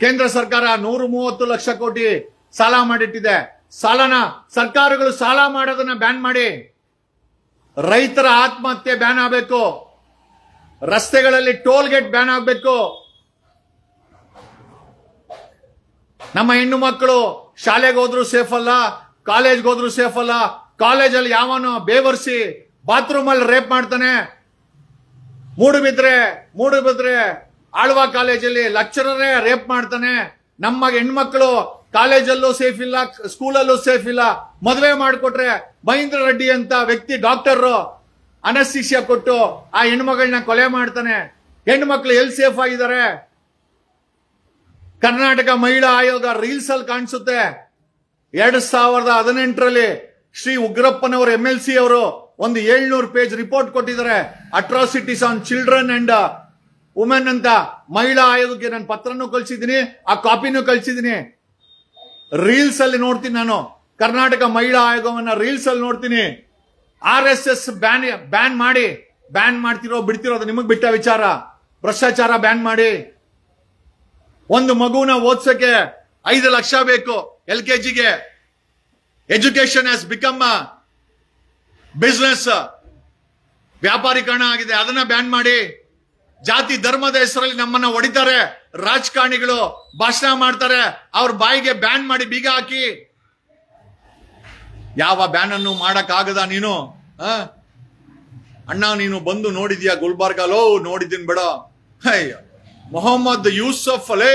ಕೇಂದ್ರ ಸರ್ಕಾರ 130 ಲಕ್ಷ ಕೋಟಿ ಸಾಲ ಮಾಡಿಟ್ಟಿದೆ. ಸಾಲನ ಸರ್ಕಾರಗಳು ಸಾಲ ಮಾಡೋದನ್ನ ಬ್ಯಾನ್ ಮಾಡಿ. ರೈತರ ಆತ್ಮಹತ್ಯೆ ಬ್ಯಾನ್ ಆಗಬೇಕು. ರಸ್ತೆಗಳಲ್ಲಿ ಟೋಲ್ ಗೇಟ್ ಬ್ಯಾನ್ ಆಗಬೇಕು. ನಮ್ಮ ಹೆಣ್ಣು ಮಕ್ಕಳು ಶಾಲೆಗೆ ಹೋದ್ರು ಸೇಫ್ ಅಲ್ಲ, ಕಾಲೇಜ್ಗೆ ಹೋದ್ರು ಸೇಫ್ ಅಲ್ಲ. ಕಾಲೇಜಲ್ಲಿ ಯಾವನೋ ಬೇವರ್ಸಿ ಬಾತ್ರೂಮ್ ಅಲ್ಲಿ ರೇಪ್ ಮಾಡ್ತಾನೆ. ಮೂಡುಬಿದ್ರೆ ಆಳ್ವಾ ಕಾಲೇಜಲ್ಲಿ ಲೆಕ್ಚರರೇ ರೇಪ್ ಮಾಡ್ತಾನೆ. ನಮ್ಮ ಹೆಣ್ಮಕ್ಳು ಕಾಲೇಜಲ್ಲೂ ಸೇಫ್ ಇಲ್ಲ, ಸ್ಕೂಲಲ್ಲೂ ಸೇಫ್ ಇಲ್ಲ. ಮದುವೆ ಮಾಡಿಕೊಟ್ರೆ ಮಹೇಂದ್ರ ರೆಡ್ಡಿ ಅಂತ ವ್ಯಕ್ತಿ ಡಾಕ್ಟರ್ ಅನಸ್ತೀಸಿಯಾ ಕೊಟ್ಟು ಆ ಹೆಣ್ಮಗಳನ್ನ ಕೊಲೆ ಮಾಡ್ತಾನೆ. ಹೆಣ್ಮಕ್ಳು ಎಲ್ಲಿ ಸೇಫ್ ಆಗಿದ್ದಾರೆ? ಕರ್ನಾಟಕ ಮಹಿಳಾ ಆಯೋಗ ರೀಲ್ಸ್ ಅಲ್ಲಿ ಕಾಣಿಸುತ್ತೆ. 2018ರಲ್ಲಿ ಶ್ರೀ ಉಗ್ರಪ್ಪನವರು MLC ಅವರು ಒಂದು 700 ಪೇಜ್ ರಿಪೋರ್ಟ್ ಕೊಟ್ಟಿದ್ದಾರೆ. Atrocities on children and women ಅಂತ. ಮಹಿಳಾ ಆಯೋಗಕ್ಕೆ ನಾನು ಪತ್ರನೂ ಕಳಿಸಿದ್ದೀನಿ, ಆ ಕಾಪಿನೂ ಕಳಿಸಿದ್ದೀನಿ. ರೀಲ್ಸ್ ಅಲ್ಲಿ ನೋಡ್ತೀನಿ ನಾನು ಕರ್ನಾಟಕ ಮಹಿಳಾ ಆಯೋಗವನ್ನ ರೀಲ್ಸ್ ಅಲ್ಲಿ ನೋಡ್ತೀನಿ. RSS ಬ್ಯಾನ್ ಮಾಡಿ. ಬ್ಯಾನ್ ಮಾಡ್ತಿರೋ ಬಿಡ್ತಿರೋ ಅದು ನಿಮಗ್ ಬಿಟ್ಟ ವಿಚಾರ. ಭ್ರಷ್ಟಾಚಾರ ಬ್ಯಾನ್ ಮಾಡಿ. ಒಂದು ಮಗುನ ಓದ್ಸಕ್ಕೆ 5 ಲಕ್ಷ ಬೇಕು LKGಗೆ. ಎಜುಕೇಶನ್ ಹ್ಯಾಸ್ ಬಿಕಮ್ ಬಿಸ್ನೆಸ್, ವ್ಯಾಪಾರೀಕರಣ ಆಗಿದೆ. ಅದನ್ನ ಬ್ಯಾನ್ ಮಾಡಿ. ಜಾತಿ ಧರ್ಮದ ಹೆಸರಲ್ಲಿ ನಮ್ಮನ್ನ ಹೊಡಿತಾರೆ ರಾಜಕಾರಣಿಗಳು, ಭಾಷಣ ಮಾಡ್ತಾರೆ. ಅವ್ರ ಬಾಯಿಗೆ ಬ್ಯಾನ್ ಮಾಡಿ ಬೀಗ ಹಾಕಿ. ಯಾವ ಬ್ಯಾನ್ ಅನ್ನು ಮಾಡಕ್ ಆಗದ ನೀನು? ಅಣ್ಣ ನೀನು ಬಂದು ನೋಡಿದ್ಯಾ ಗುಲ್ಬರ್ಗಾಲೋ? ನೋಡಿದ್ದೀನಿ ಬಿಡ. ಮೊಹಮ್ಮದ್ ಯೂಸಫ್ ಅಲೇ,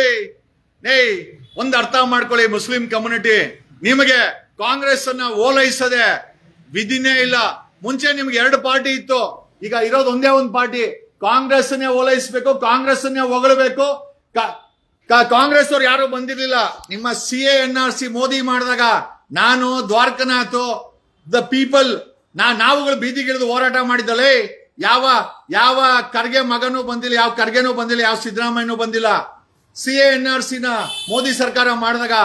ಒಂದು ಅರ್ಥ ಮಾಡ್ಕೊಳ್ಳಿ ಮುಸ್ಲಿಂ ಕಮ್ಯುನಿಟಿ, ನಿಮಗೆ ಕಾಂಗ್ರೆಸ್ ಅನ್ನ ಓಲೈಸದೆ ವಿಧಿನೇ ಇಲ್ಲ. ಮುಂಚೆ ನಿಮ್ಗೆ 2 ಪಾರ್ಟಿ ಇತ್ತು, ಈಗ ಇರೋದು ಒಂದೇ ಒಂದು ಪಾರ್ಟಿ. ಕಾಂಗ್ರೆಸ್ ಅನ್ನೇ ಓಲೈಸಬೇಕು, ಕಾಂಗ್ರೆಸ್ ಅನ್ನೇ ಹೊಗಳಬೇಕು. ಕಾಂಗ್ರೆಸ್ ಅವ್ರು ಯಾರು ಬಂದಿರ್ಲಿಲ್ಲ. ನಿಮ್ಮ CA NRC ಮೋದಿ ಮಾಡಿದಾಗ ನಾನು, ದ್ವಾರಕನಾಥ್, ದ ಪೀಪಲ್ ನಾವುಗಳು ಬೀದಿಗಿಳಿದು ಹೋರಾಟ ಮಾಡಿದ್ದಲೇ. ಯಾವ ಖರ್ಗೆ ಮಗನೂ ಬಂದಿಲ್ಲ, ಯಾವ ಖರ್ಗೆನೂ ಬಂದಿಲ್ಲ, ಯಾವ ಸಿದ್ದರಾಮಯ್ಯನೂ ಬಂದಿಲ್ಲ. CA NRC ನ ಮೋದಿ ಸರ್ಕಾರ ಮಾಡಿದಾಗ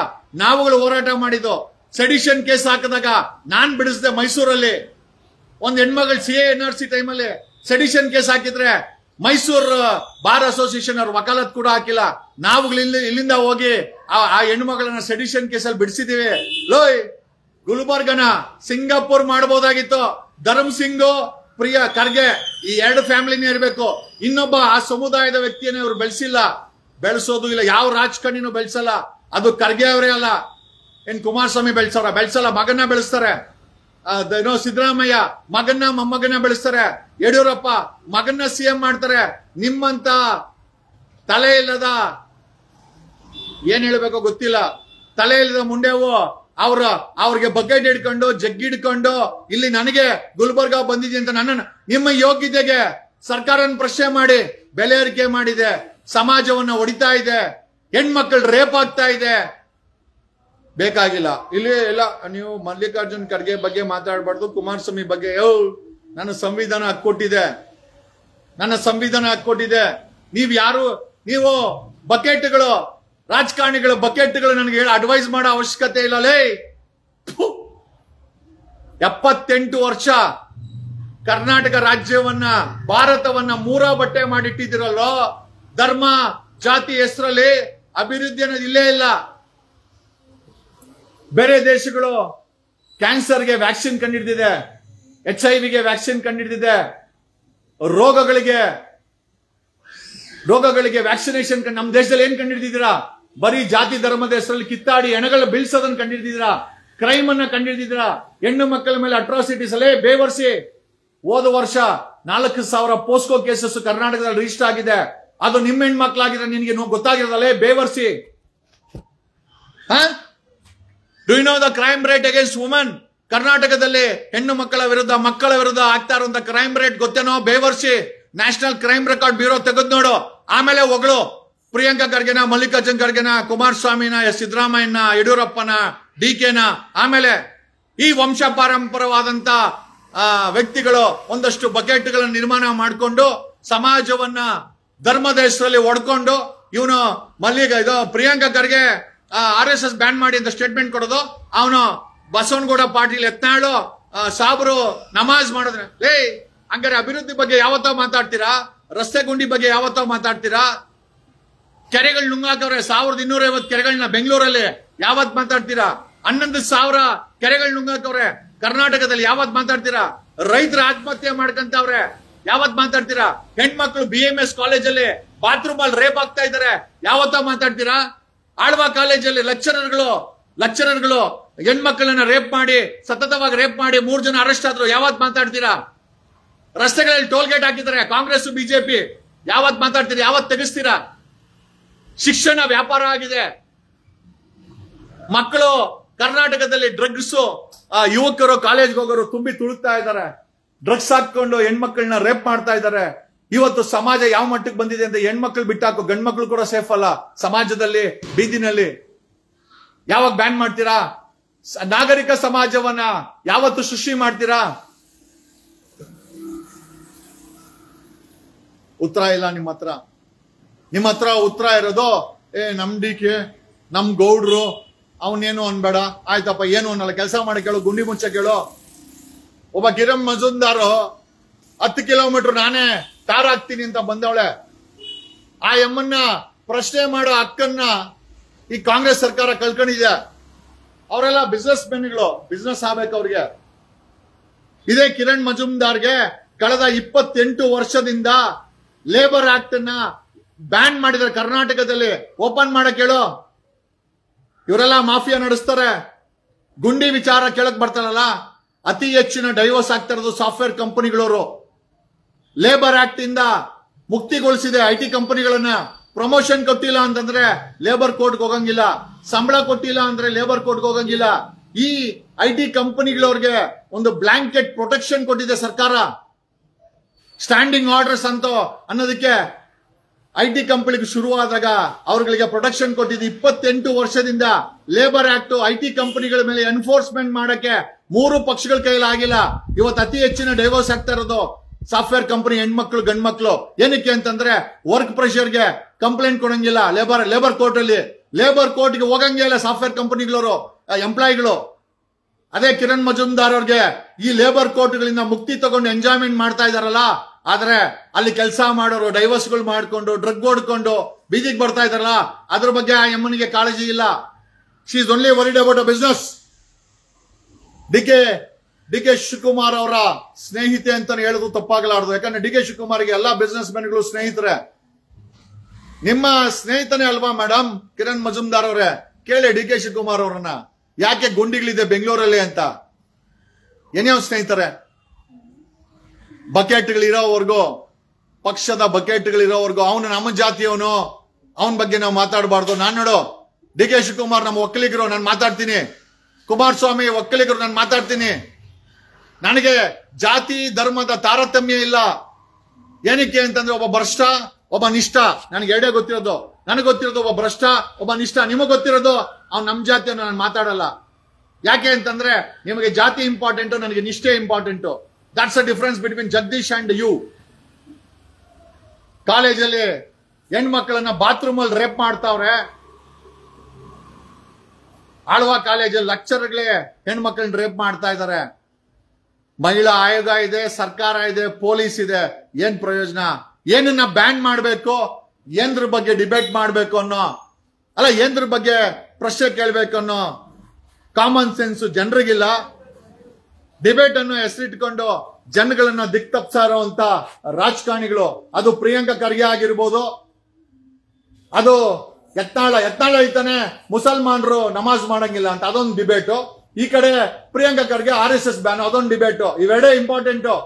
ನಾವುಗಳು ಹೋರಾಟ ಮಾಡಿದ್ದು. ಸೆಡಿಷನ್ ಕೇಸ್ ಹಾಕಿದಾಗ ನಾನ್ ಬಿಡಿಸಿದೆ ಮೈಸೂರಲ್ಲಿ. ಒಂದ್ ಹೆಣ್ಮಗಳು CA NRC ಟೈಮಲ್ಲಿ ಸೆಡಿಷನ್ ಕೇಸ್ ಹಾಕಿದ್ರೆ ಮೈಸೂರು ಬಾರ್ ಅಸೋಸಿಯೇಷನ್ ಅವ್ರ ವಕಾಲತ್ ಕೂಡ ಹಾಕಿಲ್ಲ. ನಾವುಗಳು ಇಲ್ಲಿಂದ ಹೋಗಿ ಆ ಹೆಣ್ಮಗಳನ್ನ ಸೆಡಿಷನ್ ಕೇಸಲ್ಲಿ ಬಿಡಿಸಿದೀವಿ. ಲೋಯ್ ಗುಲ್ಬರ್ಗನ ಸಿಂಗಾಪುರ್ ಮಾಡಬಹುದಾಗಿತ್ತು. ಧರ್ಮ್ ಸಿಂಗ್, ಪ್ರಿಯಾ ಖರ್ಗೆ ಈ 2 ಫ್ಯಾಮಿಲಿನೇ ಇರಬೇಕು. ಇನ್ನೊಬ್ಬ ಆ ಸಮುದಾಯದ ವ್ಯಕ್ತಿಯನ್ನೇ ಅವ್ರು ಬೆಳೆಸಿಲ್ಲ, ಬೆಳೆಸೋದು ಇಲ್ಲ. ಯಾವ ರಾಜಕಾರಣಿನೂ ಬೆಳೆಸಲ್ಲ. ಅದು ಖರ್ಗೆ ಅವರೇ ಅಲ್ಲ. ಏನ್ ಕುಮಾರಸ್ವಾಮಿ ಬೆಳೆಸಲ್ಲ, ಮಗನ್ನ ಬೆಳೆಸ್ತಾರೆ. ಸಿದ್ದರಾಮಯ್ಯ ಮಗನ್ನ ಮೊಮ್ಮಗನ್ನ ಬೆಳೆಸ್ತಾರೆ. ಯಡಿಯೂರಪ್ಪ ಮಗನ್ನ CM ಮಾಡ್ತಾರೆ. ನಿಮ್ಮಂತ ತಲೆ ಇಲ್ಲದ, ಏನ್ ಹೇಳ್ಬೇಕೋ ಗೊತ್ತಿಲ್ಲ, ತಲೆ ಇಲ್ಲದ ಮುಂಡೆವು ಅವ್ರಿಗೆ ಬಕೆಟ್ ಹಿಡ್ಕೊಂಡು ಜಗ್ಗಿಡ್ಕೊಂಡು ಇಲ್ಲಿ ನನಗೆ ಗುಲ್ಬರ್ಗ ಬಂದಿದೆ ಅಂತ ನಿಮ್ಮ ಯೋಗ್ಯತೆಗೆ ಸರ್ಕಾರನ ಪ್ರಶ್ನೆ ಮಾಡಿ. ಬೆಲೆ ಏರಿಕೆ ಮಾಡಿದೆ, ಸಮಾಜವನ್ನ ಹೊಡಿತಾ ಇದೆ, ಹೆಣ್ಮಕ್ಳು ರೇಪ್ ಆಗ್ತಾ ಇದೆ. ಬೇಕಾಗಿಲ್ಲ. ಇಲ್ಲಿ ಎಲ್ಲ ನೀವು ಮಲ್ಲಿಕಾರ್ಜುನ್ ಖರ್ಗೆ ಬಗ್ಗೆ ಮಾತಾಡಬಾರ್ದು, ಕುಮಾರಸ್ವಾಮಿ ಬಗ್ಗೆ. ನನ್ನ ಸಂವಿಧಾನ ಹಕ್ಕೊಟ್ಟಿದೆ. ನೀವು ಬಕೆಟ್ಗಳು, ರಾಜಕಾರಣಿಗಳು ಬಕೆಟ್ಗಳು ನನಗೆ ಅಡ್ವೈಸ್ ಮಾಡೋ ಅವಶ್ಯಕತೆ ಇಲ್ಲ. 78 ವರ್ಷ ಕರ್ನಾಟಕ ರಾಜ್ಯವನ್ನ, ಭಾರತವನ್ನ 3 ಬಟ್ಟೆ ಮಾಡಿಟ್ಟಿದ್ದೀರಲ್ಲೋ. ಧರ್ಮ ಜಾತಿ ಹೆಸರಲ್ಲಿ ಅಭಿವೃದ್ಧಿ ಅನ್ನೋದು ಇಲ್ಲೇ ಇಲ್ಲ. ಬೇರೆ ದೇಶಗಳು ಕ್ಯಾನ್ಸರ್ಗೆ ವ್ಯಾಕ್ಸಿನ್ ಕಂಡಿಡಿದಿದೆ, HIV ವ್ಯಾಕ್ಸಿನ್ ಕಂಡಿಡಿದಿದೆ, ರೋಗಗಳಿಗೆ ವ್ಯಾಕ್ಸಿನೇಷನ್. ನಮ್ಮ ದೇಶದಲ್ಲಿ ಏನ್ ಕಂಡಿಡಿದಿರಾ? ಬರೀ ಜಾತಿ ಧರ್ಮದ ಹೆಸರಲ್ಲಿ ಕಿತ್ತಾಡಿ ಹೆಣಗಳ ಬೀಳ್ಸೋದನ್ನ ಕಂಡಿಡಿದಿರಾ, ಕ್ರೈಮ್ ಅನ್ನ ಕಂಡಿಡಿದಿರಾ, ಹೆಣ್ಣು ಮಕ್ಕಳ ಮೇಲೆ ಅಟ್ರಾಸಿಟೀಸ್ ಅಲ್ಲೇ ಬೇವರ್ಸಿ. ಹೋದ ವರ್ಷ 4,000 ಪೋಸ್ಕೋ ಕೇಸಸ್ ಕರ್ನಾಟಕದಲ್ಲಿ ರಿಜಿಸ್ಟರ್ ಆಗಿದೆ. ಅದು ನಿಮ್ಮ ಹೆಣ್ಮಕ್ಳಾಗಿದ್ರೆ ನಿನಗೆ ಗೊತ್ತಾಗಿರೋದಲ್ಲೇ ಬೇವರ್ಸಿ. Do you know the crime rate against women? ಕರ್ನಾಟಕದಲ್ಲಿ ಹೆಣ್ಣು ಮಕ್ಕಳ ವಿರುದ್ಧ ಆಗ್ತಾ ಇರುವಂತ ಕ್ರೈಮ್ ರೇಟ್ ಗೊತ್ತೇನೋ? ಬೇವರ್ಸಿ. ನ್ಯಾಷನಲ್ ಕ್ರೈಮ್ ರೆಕಾರ್ಡ್ ಬ್ಯೂರೋ ತೆಗೆದು ನೋಡು. ಆಮೇಲೆ ಹೊಗಳು ಪ್ರಿಯಾಂಕಾ ಖರ್ಗೆನ, ಮಲ್ಲಿಕಾರ್ಜುನ್ ಖರ್ಗೆನ, ಕುಮಾರಸ್ವಾಮಿನ, ಸಿದ್ದರಾಮಯ್ಯನ, ಯಡಿಯೂರಪ್ಪನ, DKನ. ಆಮೇಲೆ ಈ ವಂಶ ಪಾರಂಪರವಾದಂತ ವ್ಯಕ್ತಿಗಳು ಒಂದಷ್ಟು ಬಕೆಟ್ಗಳನ್ನು ನಿರ್ಮಾಣ ಮಾಡಿಕೊಂಡು ಸಮಾಜವನ್ನ ಧರ್ಮದ ಹೆಸರಲ್ಲಿ ಒಡ್ಕೊಂಡು ಇವನು ಇದು ಪ್ರಿಯಾಂಕಾ ಖರ್ಗೆ RSS ಬ್ಯಾನ್ ಮಾಡಿ ಅಂತ ಸ್ಟೇಟ್ಮೆಂಟ್ ಕೊಡೋದು, ಅವನು ಬಸವನಗೌಡ ಪಾಟೀಲ್ ಯತ್ನಾಳು ಸಾಬ್ರು ನಮಾಜ್ ಮಾಡಿದ್ರೆ ಹಂಗಾರೆ ಅಭಿವೃದ್ಧಿ ಬಗ್ಗೆ ಯಾವತ್ತೋ ಮಾತಾಡ್ತೀರಾ? ರಸ್ತೆ ಗುಂಡಿ ಬಗ್ಗೆ ಯಾವತ್ತೋ ಮಾತಾಡ್ತೀರಾ? ಕೆರೆಗಳು ನುಂಗಾಕವ್ರೆ 1250 ಕೆರೆಗಳನ್ನ ಬೆಂಗಳೂರಲ್ಲಿ ಯಾವತ್ ಮಾತಾಡ್ತೀರಾ? 11,000 ಕೆರೆಗಳು ನುಂಗಾಕವ್ರೆ ಕರ್ನಾಟಕದಲ್ಲಿ ಯಾವತ್ ಮಾತಾಡ್ತೀರಾ? ರೈತರ ಆತ್ಮಹತ್ಯೆ ಮಾಡ್ಕಂತವ್ರೆ ಯಾವತ್ ಮಾತಾಡ್ತೀರಾ? ಹೆಣ್ಮಕ್ಳು BMS ಕಾಲೇಜಲ್ಲಿ ಬಾತ್ರೂಮ್ ಅಲ್ಲಿ ರೇಪ್ ಆಗ್ತಾ ಇದಾರೆ ಯಾವತ್ತೋ ಮಾತಾಡ್ತೀರಾ? ಆಳ್ವಾ ಕಾಲೇಜಲ್ಲಿ ಲೆಕ್ಚರರ್ಗಳು ಹೆಣ್ಮಕ್ಳನ್ನ ರೇಪ್ ಮಾಡಿ ಸತತವಾಗಿ ರೇಪ್ ಮಾಡಿ 3 ಜನ ಅರೆಸ್ಟ್ ಆದ್ರು ಯಾವತ್ ಮಾತಾಡ್ತೀರಾ? ರಸ್ತೆಗಳಲ್ಲಿ ಟೋಲ್ ಗೇಟ್ ಹಾಕಿದ್ದಾರೆ ಕಾಂಗ್ರೆಸ್ ಬಿಜೆಪಿ ಯಾವತ್ ಮಾತಾಡ್ತೀರಾ? ಯಾವತ್ ತೆಗಿಸ್ತೀರಾ? ಶಿಕ್ಷಣ ವ್ಯಾಪಾರ ಆಗಿದೆ. ಮಕ್ಕಳು ಕರ್ನಾಟಕದಲ್ಲಿ ಡ್ರಗ್ಸ್, ಯುವಕರು ಕಾಲೇಜ್ಗೆ ಹೋಗೋರು ತುಂಬಿ ತುಳುಕ್ತಾ ಇದ್ದಾರೆ. ಡ್ರಗ್ಸ್ ಹಾಕೊಂಡು ಹೆಣ್ಮಕ್ಳನ್ನ ರೇಪ್ ಮಾಡ್ತಾ ಇದ್ದಾರೆ. ಇವತ್ತು ಸಮಾಜ ಯಾವ ಮಟ್ಟಕ್ಕೆ ಬಂದಿದೆ ಅಂತ ಹೆಣ್ಮಕ್ಳು ಬಿಟ್ಟಾಕು, ಗಂಡ್ ಮಕ್ಳು ಕೂಡ ಸೇಫ್ ಅಲ್ಲ ಸಮಾಜದಲ್ಲಿ, ಬೀದಿನಲ್ಲಿ. ಯಾವಾಗ ಬ್ಯಾನ್ ಮಾಡ್ತೀರಾ? ನಾಗರಿಕ ಸಮಾಜವನ್ನ ಯಾವತ್ತು ಸೃಷ್ಟಿ ಮಾಡ್ತೀರಾ? ಉತ್ತರ ಇಲ್ಲ ನಿಮ್ಮ ಹತ್ರ ಉತ್ತರ ಇರೋದು ನಮ್ DK ನಮ್ ಗೌಡ್ರು ಅವನೇನು ಅನ್ಬೇಡ, ಆಯ್ತಪ್ಪ ಏನು ಅನ್ನಲ್ಲ, ಕೆಲಸ ಮಾಡಿ ಕೇಳು, ಗುಂಡಿ ಮುಂಚೆ ಕೇಳು. ಒಬ್ಬ ಕಿರಣ್ ಮಜುಮ್ದಾರ್ 10 ಕಿಲೋಮೀಟರ್ ನಾನೇ ತಾರ್ ಹಾಕ್ತೀನಿ ಅಂತ ಬಂದವಳೆ. ಆ ಎಮ್ಮನ್ನ ಪ್ರಶ್ನೆ ಮಾಡೋ ಹಕ್ಕನ್ನ ಈ ಕಾಂಗ್ರೆಸ್ ಸರ್ಕಾರ ಕಳ್ಕೊಂಡಿದೆ. ಅವರೆಲ್ಲ ಬಿಸ್ನೆಸ್ ಮೆನ್ಗಳು, ಬಿಸ್ನೆಸ್ ಆಗ್ಬೇಕು ಅವ್ರಿಗೆ. ಇದೇ ಕಿರಣ್ ಮಜುಮ್ದಾರ್ಗೆ ಕಳೆದ 28 ವರ್ಷದಿಂದ ಲೇಬರ್ ಆಕ್ಟ್ ಅನ್ನ ಬ್ಯಾನ್ ಮಾಡಿದ್ರೆ ಕರ್ನಾಟಕದಲ್ಲಿ. ಓಪನ್ ಮಾಡಕ್ ಹೇಳು. ಇವರೆಲ್ಲ ಮಾಫಿಯಾ ನಡೆಸ್ತಾರೆ. ಗುಂಡಿ ವಿಚಾರ ಕೇಳಕ್ ಬರ್ತಾರಲ್ಲ, ಅತಿ ಹೆಚ್ಚಿನ ಡೈವರ್ಸ್ ಆಗ್ತಾ ಇರೋದು ಸಾಫ್ಟ್ವೇರ್ ಕಂಪನಿಗಳವರು. ಲೇಬರ್ ಆಕ್ಟ್ ಇಂದ ಮುಕ್ತಿಗೊಳಿಸಿದೆ IT ಕಂಪನಿಗಳನ್ನ. ಪ್ರಮೋಷನ್ ಕೊಟ್ಟಿಲ್ಲ ಅಂತಂದ್ರೆ ಲೇಬರ್ ಕೋರ್ಟ್ಗೆ ಹೋಗಂಗಿಲ್ಲ, ಸಂಬಳ ಕೊಟ್ಟಿಲ್ಲ ಅಂದ್ರೆ ಲೇಬರ್ ಕೋರ್ಟ್ಗೆ ಹೋಗಂಗಿಲ್ಲ. ಈ IT ಕಂಪನಿಗಳವ್ರಿಗೆ ಒಂದು ಬ್ಲಾಂಕೆಟ್ ಪ್ರೊಟೆಕ್ಷನ್ ಕೊಟ್ಟಿದೆ ಸರ್ಕಾರ. ಸ್ಟ್ಯಾಂಡಿಂಗ್ ಆರ್ಡರ್ಸ್ ಅಂತ ಅನ್ನೋದಕ್ಕೆ IT ಕಂಪನಿಗೆ ಶುರುವಾದಾಗ ಅವ್ರಗಳಿಗೆ ಪ್ರೊಟೆಕ್ಷನ್ ಕೊಟ್ಟಿದ್ದು. 28 ವರ್ಷದಿಂದ ಲೇಬರ್ ಆಕ್ಟ್ IT ಕಂಪನಿಗಳ ಮೇಲೆ ಎನ್ಫೋರ್ಸ್ಮೆಂಟ್ ಮಾಡಕ್ಕೆ 3 ಪಕ್ಷಗಳ ಕೈಯಲ್ಲಿ ಆಗಿಲ್ಲ. ಇವತ್ತು ಅತಿ ಹೆಚ್ಚಿನ ಡೈವರ್ಸ್ ಆಗ್ತಾ ಇರೋದು ಸಾಫ್ಟ್ವೇರ್ ಕಂಪನಿ ಹೆಣ್ಮಕ್ಳು ಗಂಡ್ಮಕ್ಳು. ಏನಕ್ಕೆ ಅಂತಂದ್ರೆ ವರ್ಕ್ ಪ್ರೆಷರ್ಗೆ ಕಂಪ್ಲೇಂಟ್ ಕೊಡಂಗಿಲ್ಲ. ಲೇಬರ್ ಕೋರ್ಟ್ ಅಲ್ಲಿ ಲೇಬರ್ ಕೋರ್ಟ್ಗೆ ಹೋಗಂಗೇ ಇಲ್ಲ ಸಾಫ್ಟ್ವೇರ್ ಕಂಪನಿಗಳವರು, ಎಂಪ್ಲಾಯಿಗಳು. ಅದೇ ಕಿರಣ್ ಮಜುಮ್ದಾರ್ ಅವ್ರಿಗೆ ಈ ಲೇಬರ್ ಕೋರ್ಟ್ಗಳಿಂದ ಮುಕ್ತಿ ತಗೊಂಡು ಎಂಜಾಯ್ಮೆಂಟ್ ಮಾಡ್ತಾ ಇದಾರಲ್ಲ, ಆದ್ರೆ ಅಲ್ಲಿ ಕೆಲಸ ಮಾಡೋರು ಡೈವರ್ಸ್ಗಳು ಮಾಡ್ಕೊಂಡು ಡ್ರಗ್ ಹೊಡ್ಕೊಂಡು ಬೀದಿಗೆ ಬರ್ತಾ ಇದಾರಲ್ಲ, ಅದ್ರ ಬಗ್ಗೆ ಆ ಎಮ್ಮನಿಗೆ ಕಾಳಜಿ ಇಲ್ಲ. She is only worried about a business. D K Shivakumar ಅವರ ಸ್ನೇಹಿತೆ ಅಂತಾನೆ ಹೇಳೋದು ತಪ್ಪಾಗಲಾರದು. ಯಾಕಂದ್ರೆ DK ಶಿವಕುಮಾರ್ಗೆ ಎಲ್ಲಾ ಬಿಸ್ನೆಸ್ ಮೆನ್ಗಳು ಸ್ನೇಹಿತರೆ. ನಿಮ್ಮ ಸ್ನೇಹಿತನೇ ಅಲ್ವಾ ಮೇಡಮ್ ಕಿರಣ್ ಮಜುಮ್ದಾರ್ ಅವರೇ? ಕೇಳಿ DK ಶಿವಕುಮಾರ್ ಅವರನ್ನ, ಯಾಕೆ ಗುಂಡಿಗಳಿದೆ ಬೆಂಗಳೂರಲ್ಲಿ ಅಂತ. ಏನೇವ್ ಸ್ನೇಹಿತರೆ? ಬಕೆಟ್ಗಳಿರೋವರೆಗೂ, ಪಕ್ಷದ ಬಕೆಟ್ಗಳಿರೋವರೆಗೂ ಅವನು ನಮ್ಮ ಜಾತಿಯವನು, ಅವನ ಬಗ್ಗೆ ನಾವು ಮಾತಾಡಬಾರ್ದು. ನಾನು ನೋಡು DK ಶಿವಕುಮಾರ್ ನಮ್ಮ ಒಕ್ಕಲಿಗರು, ನಾನು ಮಾತಾಡ್ತೀನಿ. ಕುಮಾರಸ್ವಾಮಿ ಒಕ್ಕಲಿಗರು, ನಾನು ಮಾತಾಡ್ತೀನಿ. ನನಗೆ ಜಾತಿ ಧರ್ಮದ ತಾರತಮ್ಯ ಇಲ್ಲ. ಏನಕ್ಕೆ ಅಂತಂದ್ರೆ ಒಬ್ಬ ಭ್ರಷ್ಟ, ಒಬ್ಬ ನಿಷ್ಠ. ನನಗೆ ಎರಡೇ ಗೊತ್ತಿರೋದು. ನನಗೆ ಗೊತ್ತಿರೋದು ಒಬ್ಬ ಭ್ರಷ್ಟ, ಒಬ್ಬ ನಿಷ್ಠ. ನಿಮಗೆ ಗೊತ್ತಿರೋದು ಅವ್ನು ನಮ್ಮ ಜಾತಿಯನ್ನು ನಾನು ಮಾತಾಡಲ್ಲ. ಯಾಕೆ ಅಂತಂದ್ರೆ ನಿಮಗೆ ಜಾತಿ ಇಂಪಾರ್ಟೆಂಟ್, ನನಗೆ ನಿಷ್ಠೆ important. That's a difference between Jagadish and you. ಕಾಲೇಜಲ್ಲಿ ಹೆಣ್ಮಕ್ಳನ್ನ ಬಾತ್ರೂಮ್ ಅಲ್ಲಿ ರೇಪ್ ಮಾಡ್ತಾವ್ರೆ. ಆಳ್ವಾ ಕಾಲೇಜಲ್ಲಿ ಲೆಕ್ಚರ್ಗಳೇ ಹೆಣ್ಮಕ್ಳನ್ನ ರೇಪ್ ಮಾಡ್ತಾ ಇದ್ದಾರೆ. ಮಹಿಳಾ ಆಯೋಗ ಇದೆ, ಸರ್ಕಾರ ಇದೆ, ಪೊಲೀಸ್ ಇದೆ. ಏನ್ ಪ್ರಯೋಜನ? ಏನನ್ನ ಬ್ಯಾನ್ ಮಾಡಬೇಕು, ಏನ್ರ ಬಗ್ಗೆ ಡಿಬೇಟ್ ಮಾಡಬೇಕು ಅನ್ನೋ ಅಲ್ಲ, ಏನ್ರ ಬಗ್ಗೆ ಪ್ರಶ್ನೆ ಕೇಳಬೇಕು ಅನ್ನೋ ಕಾಮನ್ ಸೆನ್ಸ್ ಜನರಿಗಿಲ್ಲ. ಡಿಬೇಟ್ ಅನ್ನು ಹೆಸರಿಟ್ಕೊಂಡು ಜನಗಳನ್ನ ದಿಕ್ ತಪ್ಸಾರೋ ಅಂತ ರಾಜಕಾರಣಿಗಳು, ಅದು ಪ್ರಿಯಾಂಕಾ ಖರ್ಗೆ ಆಗಿರ್ಬೋದು, ಅದು ಯತ್ನಾಳ ಹೇಳ್ತಾನೆ ಮುಸಲ್ಮಾನರು ನಮಾಜ್ ಮಾಡಂಗಿಲ್ಲ ಅಂತ, ಅದೊಂದು ಡಿಬೇಟು. ಈ ಕಡೆ ಪ್ರಿಯಾಂಕಾ ಖರ್ಗೆ RSS ಬ್ಯಾನ್, ಅದೊಂದು ಡಿಬೇಟು. ಇವೆರಡೇ ಇಂಪಾರ್ಟೆಂಟು.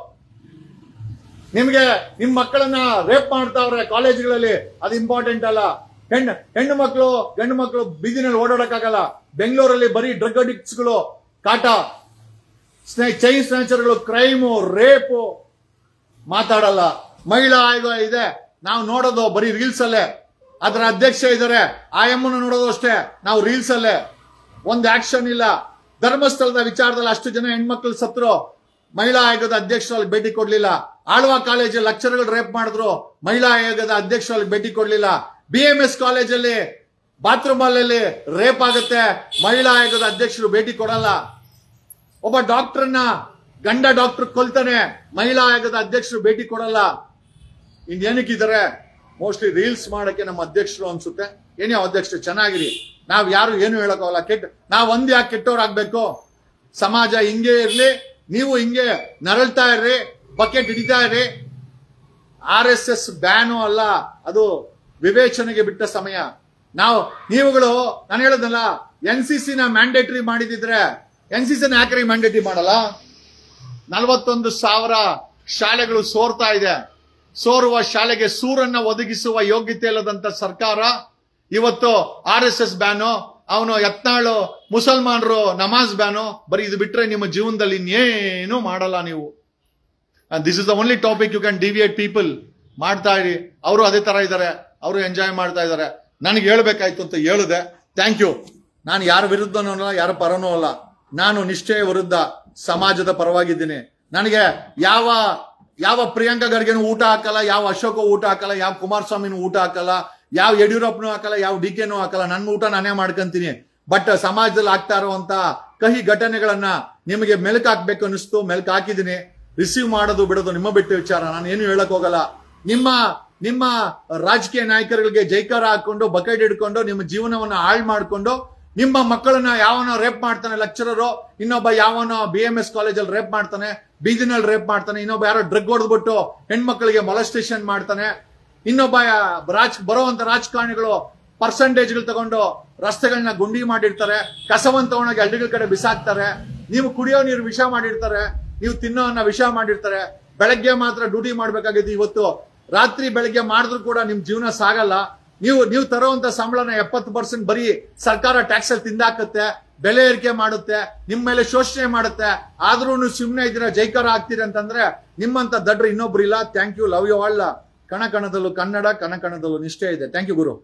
ನಿಮ್ಗೆ ನಿಮ್ ಮಕ್ಕಳನ್ನ ರೇಪ್ ಮಾಡ್ತಾವ್ರೆ ಕಾಲೇಜ್ಗಳಲ್ಲಿ, ಅದು ಇಂಪಾರ್ಟೆಂಟ್ ಅಲ್ಲ. ಹೆಣ್ಣು ಮಕ್ಕಳು ಗಂಡು ಮಕ್ಕಳು ಬೀದಿನಲ್ಲಿ ಓಡಾಡಕ್ಕಾಗಲ್ಲ. ಬೆಂಗಳೂರಲ್ಲಿ ಬರೀ ಡ್ರಗ್ ಅಡಿಕ್ಟ್ಸ್ಗಳು ಕಾಟ, ಚೈನ್ ಸ್ನ್ಯಾಚರ್ಗಳು, ಕ್ರೈಮು, ರೇಪು ಮಾತಾಡಲ್ಲ. ಮಹಿಳಾ ಆಯೋಗ ಇದೆ, ನಾವು ನೋಡೋದು ಬರೀ ರೀಲ್ಸ್ ಅಲ್ಲೇ. ಅದರ ಅಧ್ಯಕ್ಷ ಇದ್ದಾರೆ, ಆ ಎಮ್ಮನ್ನು ನೋಡೋದು ಅಷ್ಟೇ ನಾವು ರೀಲ್ಸ್ ಅಲ್ಲೇ. ಒಂದು ಆಕ್ಷನ್ ಇಲ್ಲ. ಧರ್ಮಸ್ಥಳದ ವಿಚಾರದಲ್ಲಿ ಅಷ್ಟು ಜನ ಹೆಣ್ಮಕ್ಳು ಸತ್ರು, ಮಹಿಳಾ ಆಯೋಗದ ಅಧ್ಯಕ್ಷರಲ್ಲಿ ಭೇಟಿ ಕೊಡ್ಲಿಲ್ಲ. ಆಳ್ವಾ ಕಾಲೇಜ್ ಲೆಕ್ಚರ್ಗಳು ರೇಪ್ ಮಾಡಿದ್ರು, ಮಹಿಳಾ ಆಯೋಗದ ಅಧ್ಯಕ್ಷರಲ್ಲಿ ಭೇಟಿ ಕೊಡ್ಲಿಲ್ಲ. BMS ಕಾಲೇಜಲ್ಲಿ ಬಾತ್ರೂಮ್ ಅಲ್ಲಿ ರೇಪ್ ಆಗುತ್ತೆ, ಮಹಿಳಾ ಆಯೋಗದ ಅಧ್ಯಕ್ಷರು ಭೇಟಿ ಕೊಡಲ್ಲ. ಒಬ್ಬ ಡಾಕ್ಟರ್ನ ಗಂಡ ಡಾಕ್ಟರ್ ಕೊಲ್ತಾನೆ, ಮಹಿಳಾ ಆಯೋಗದ ಅಧ್ಯಕ್ಷರು ಭೇಟಿ ಕೊಡಲ್ಲ. ಇನ್ನೇನಕ್ಕಿದ್ದಾರೆ? ಮೋಸ್ಟ್ಲಿ ರೀಲ್ಸ್ ಮಾಡಕ್ಕೆ ನಮ್ಮ ಅಧ್ಯಕ್ಷರು ಅನ್ಸುತ್ತೆ. ಏನೇ ಅಧ್ಯಕ್ಷರು ಚೆನ್ನಾಗಿರಿ, ನಾವ್ ಯಾರು ಏನು ಹೇಳಕ್ಕಾಗಲ್ಲ. ನಾವ್ ಒಂದ್ ಯಾಕೆ ಕೆಟ್ಟವ್ರಾಗ್ಬೇಕು? ಸಮಾಜ ಹಿಂಗೆ ಇರ್ಲಿ, ನೀವು ಹಿಂಗೆ ನರಳ್ತಾ ಇರ್ರಿ, ಬಕೆಟ್ ಹಿಡಿತಾ ಇರ್ರಿ. RSS ಬ್ಯಾನು ಅಲ್ಲ, ಅದು ವಿವೇಚನೆಗೆ ಬಿಟ್ಟ ಸಮಯ. ನೀವುಗಳು ನಾನು ಹೇಳೋದಲ್ಲ, NCC ನ ಮ್ಯಾಂಡೇಟರಿ ಮಾಡಿದಿದ್ರೆ NCC ನ ಯಾಕ್ರಿ ಮ್ಯಾಂಡೇಟರಿ ಮಾಡಲ್ಲ? 41,000 ಶಾಲೆಗಳು ಸೋರ್ತಾ ಇದೆ. ಸೋರುವ ಶಾಲೆಗೆ ಸೂರನ್ನ ಒದಗಿಸುವ ಯೋಗ್ಯತೆ ಇಲ್ಲದಂತ ಸರ್ಕಾರ ಇವತ್ತು RSS ಬ್ಯಾನು, ಅವನು ಯತ್ನಾಳು ಮುಸಲ್ಮಾನರು ನಮಾಜ್ ಬ್ಯಾನು, ಬರೀ ಇದು ಬಿಟ್ರೆ ನಿಮ್ಮ ಜೀವನದಲ್ಲಿ ಇನ್ನೇನು ಮಾಡಲ್ಲ ನೀವು. This is the only topic you can deviate people. ಮಾಡ್ತಾ ಇರಿ, ಅವರು ಅದೇ ತರ ಇದ್ದಾರೆ, ಅವರು ಎಂಜಾಯ್ ಮಾಡ್ತಾ ಇದ್ದಾರೆ. ನನಗೆ ಹೇಳ್ಬೇಕಾಯ್ತು ಅಂತ ಹೇಳಿದೆ. Thank you. ನಾನು ಯಾರ ವಿರುದ್ಧನೂ ಅಲ್ಲ, ಯಾರ ಪರನೂ ಅಲ್ಲ. ನಾನು ನಿಷ್ಠೆಯ ವಿರುದ್ಧ ಸಮಾಜದ ಪರವಾಗಿದ್ದೀನಿ. ನನಗೆ ಯಾವ ಪ್ರಿಯಾಂಕಾ ಖರ್ಗೆನೂ ಊಟ ಹಾಕಲ್ಲ, ಯಾವ ಅಶೋಕ ಊಟ ಹಾಕಲ್ಲ, ಯಾವ ಕುಮಾರಸ್ವಾಮಿನೂ ಊಟ ಹಾಕಲ್ಲ, ಯಾವ ಯಡಿಯೂರಪ್ಪನೂ ಹಾಕಲ್ಲ, ಯಾವ DKನೂ ಹಾಕಲ್ಲ. ನನ್ನ ಊಟ ನಾನೇ ಮಾಡ್ಕೊಂತೀನಿ. ಬಟ್ ಸಮಾಜದಲ್ಲಿ ಆಗ್ತಾ ಇರುವಂತ ಕಹಿ ಘಟನೆಗಳನ್ನ ನಿಮಗೆ ಮೆಲುಕು ಹಾಕ್ಬೇಕು ಅನಿಸ್ತು, ಮೆಲುಕು ಹಾಕಿದ್ದೀನಿ. ರಿಸೀವ್ ಮಾಡೋದು ಬಿಡೋದು ನಿಮ್ಮ ಬಿಟ್ಟ ವಿಚಾರ, ನಾನು ಏನು ಹೇಳಕ್ ಹೋಗಲ್ಲ. ನಿಮ್ಮ ರಾಜಕೀಯ ನಾಯಕರುಗಳಿಗೆ ಜೈಕಾರ ಹಾಕೊಂಡು ಬಕೆಟ್ ಹಿಡ್ಕೊಂಡು ನಿಮ್ಮ ಜೀವನವನ್ನ ಹಾಳು ಮಾಡ್ಕೊಂಡು ನಿಮ್ಮ ಮಕ್ಕಳನ್ನ ಯಾವನೋ ರೇಪ್ ಮಾಡ್ತಾನೆ ಲೆಕ್ಚರರು, ಇನ್ನೊಬ್ಬ ಯಾವನೋ BMS ಕಾಲೇಜಲ್ಲಿ ರೇಪ್ ಮಾಡ್ತಾನೆ, ಬೀದಿನಲ್ಲಿ ರೇಪ್ ಮಾಡ್ತಾನೆ, ಇನ್ನೊಬ್ಬ ಯಾರೋ ಡ್ರಗ್ ಹೊಡೆದ್ಬಿಟ್ಟು ಹೆಣ್ಮಕ್ಳಿಗೆ ಮೊಲೆಸ್ಟೇಷನ್ ಮಾಡ್ತಾನೆ, ಇನ್ನೊಬ್ಬ ಬರುವಂತ ರಾಜಕಾರಣಿಗಳು ಪರ್ಸೆಂಟೇಜ್ಗಳು ತಗೊಂಡು ರಸ್ತೆಗಳನ್ನ ಗುಂಡಿ ಮಾಡಿರ್ತಾರೆ, ಕಸವನ್ನು ತಗೊಂಡೋಗಿ ಹಳ್ಳಿಗಳ ಕಡೆ ಬಿಸಾಕ್ತಾರೆ. ನೀವು ಕುಡಿಯೋ ನೀರು ವಿಷ ಮಾಡಿರ್ತಾರೆ, ನೀವು ತಿನ್ನೋ ಅನ್ನ ವಿಷ ಮಾಡಿರ್ತಾರೆ. ಬೆಳಗ್ಗೆ ಮಾತ್ರ ಡ್ಯೂಟಿ ಮಾಡ್ಬೇಕಾಗಿತ್ತು, ಇವತ್ತು ರಾತ್ರಿ ಬೆಳಗ್ಗೆ ಮಾಡಿದ್ರು ಕೂಡ ನಿಮ್ ಜೀವನ ಸಾಗಲ್ಲ. ನೀವು ತರುವಂತ ಸಂಬಳನ 70% ಬರೀ ಸರ್ಕಾರ ಟ್ಯಾಕ್ಸ್ ಅಲ್ಲಿ ತಿಂದಾಕತ್ತೆ, ಬೆಲೆ ಏರಿಕೆ ಮಾಡುತ್ತೆ, ನಿಮ್ ಮೇಲೆ ಶೋಷಣೆ ಮಾಡುತ್ತೆ. ಆದ್ರೂ ನೀವು ಸುಮ್ಮನೆ ಇದ್ದೀರಾ, ಜೈಕಾರ ಆಗ್ತೀರಿ ಅಂತಂದ್ರೆ ನಿಮ್ಮಂತ ದಡ್ರು ಇನ್ನೊಬ್ರು ಇಲ್ಲ. Thank you, love you all. ಕಣಕಣದಲ್ಲೂ ಕನ್ನಡ, ಕಣಕಣದಲ್ಲೂ ನಿಷ್ಠೆ ಇದೆ. Thank you Guru.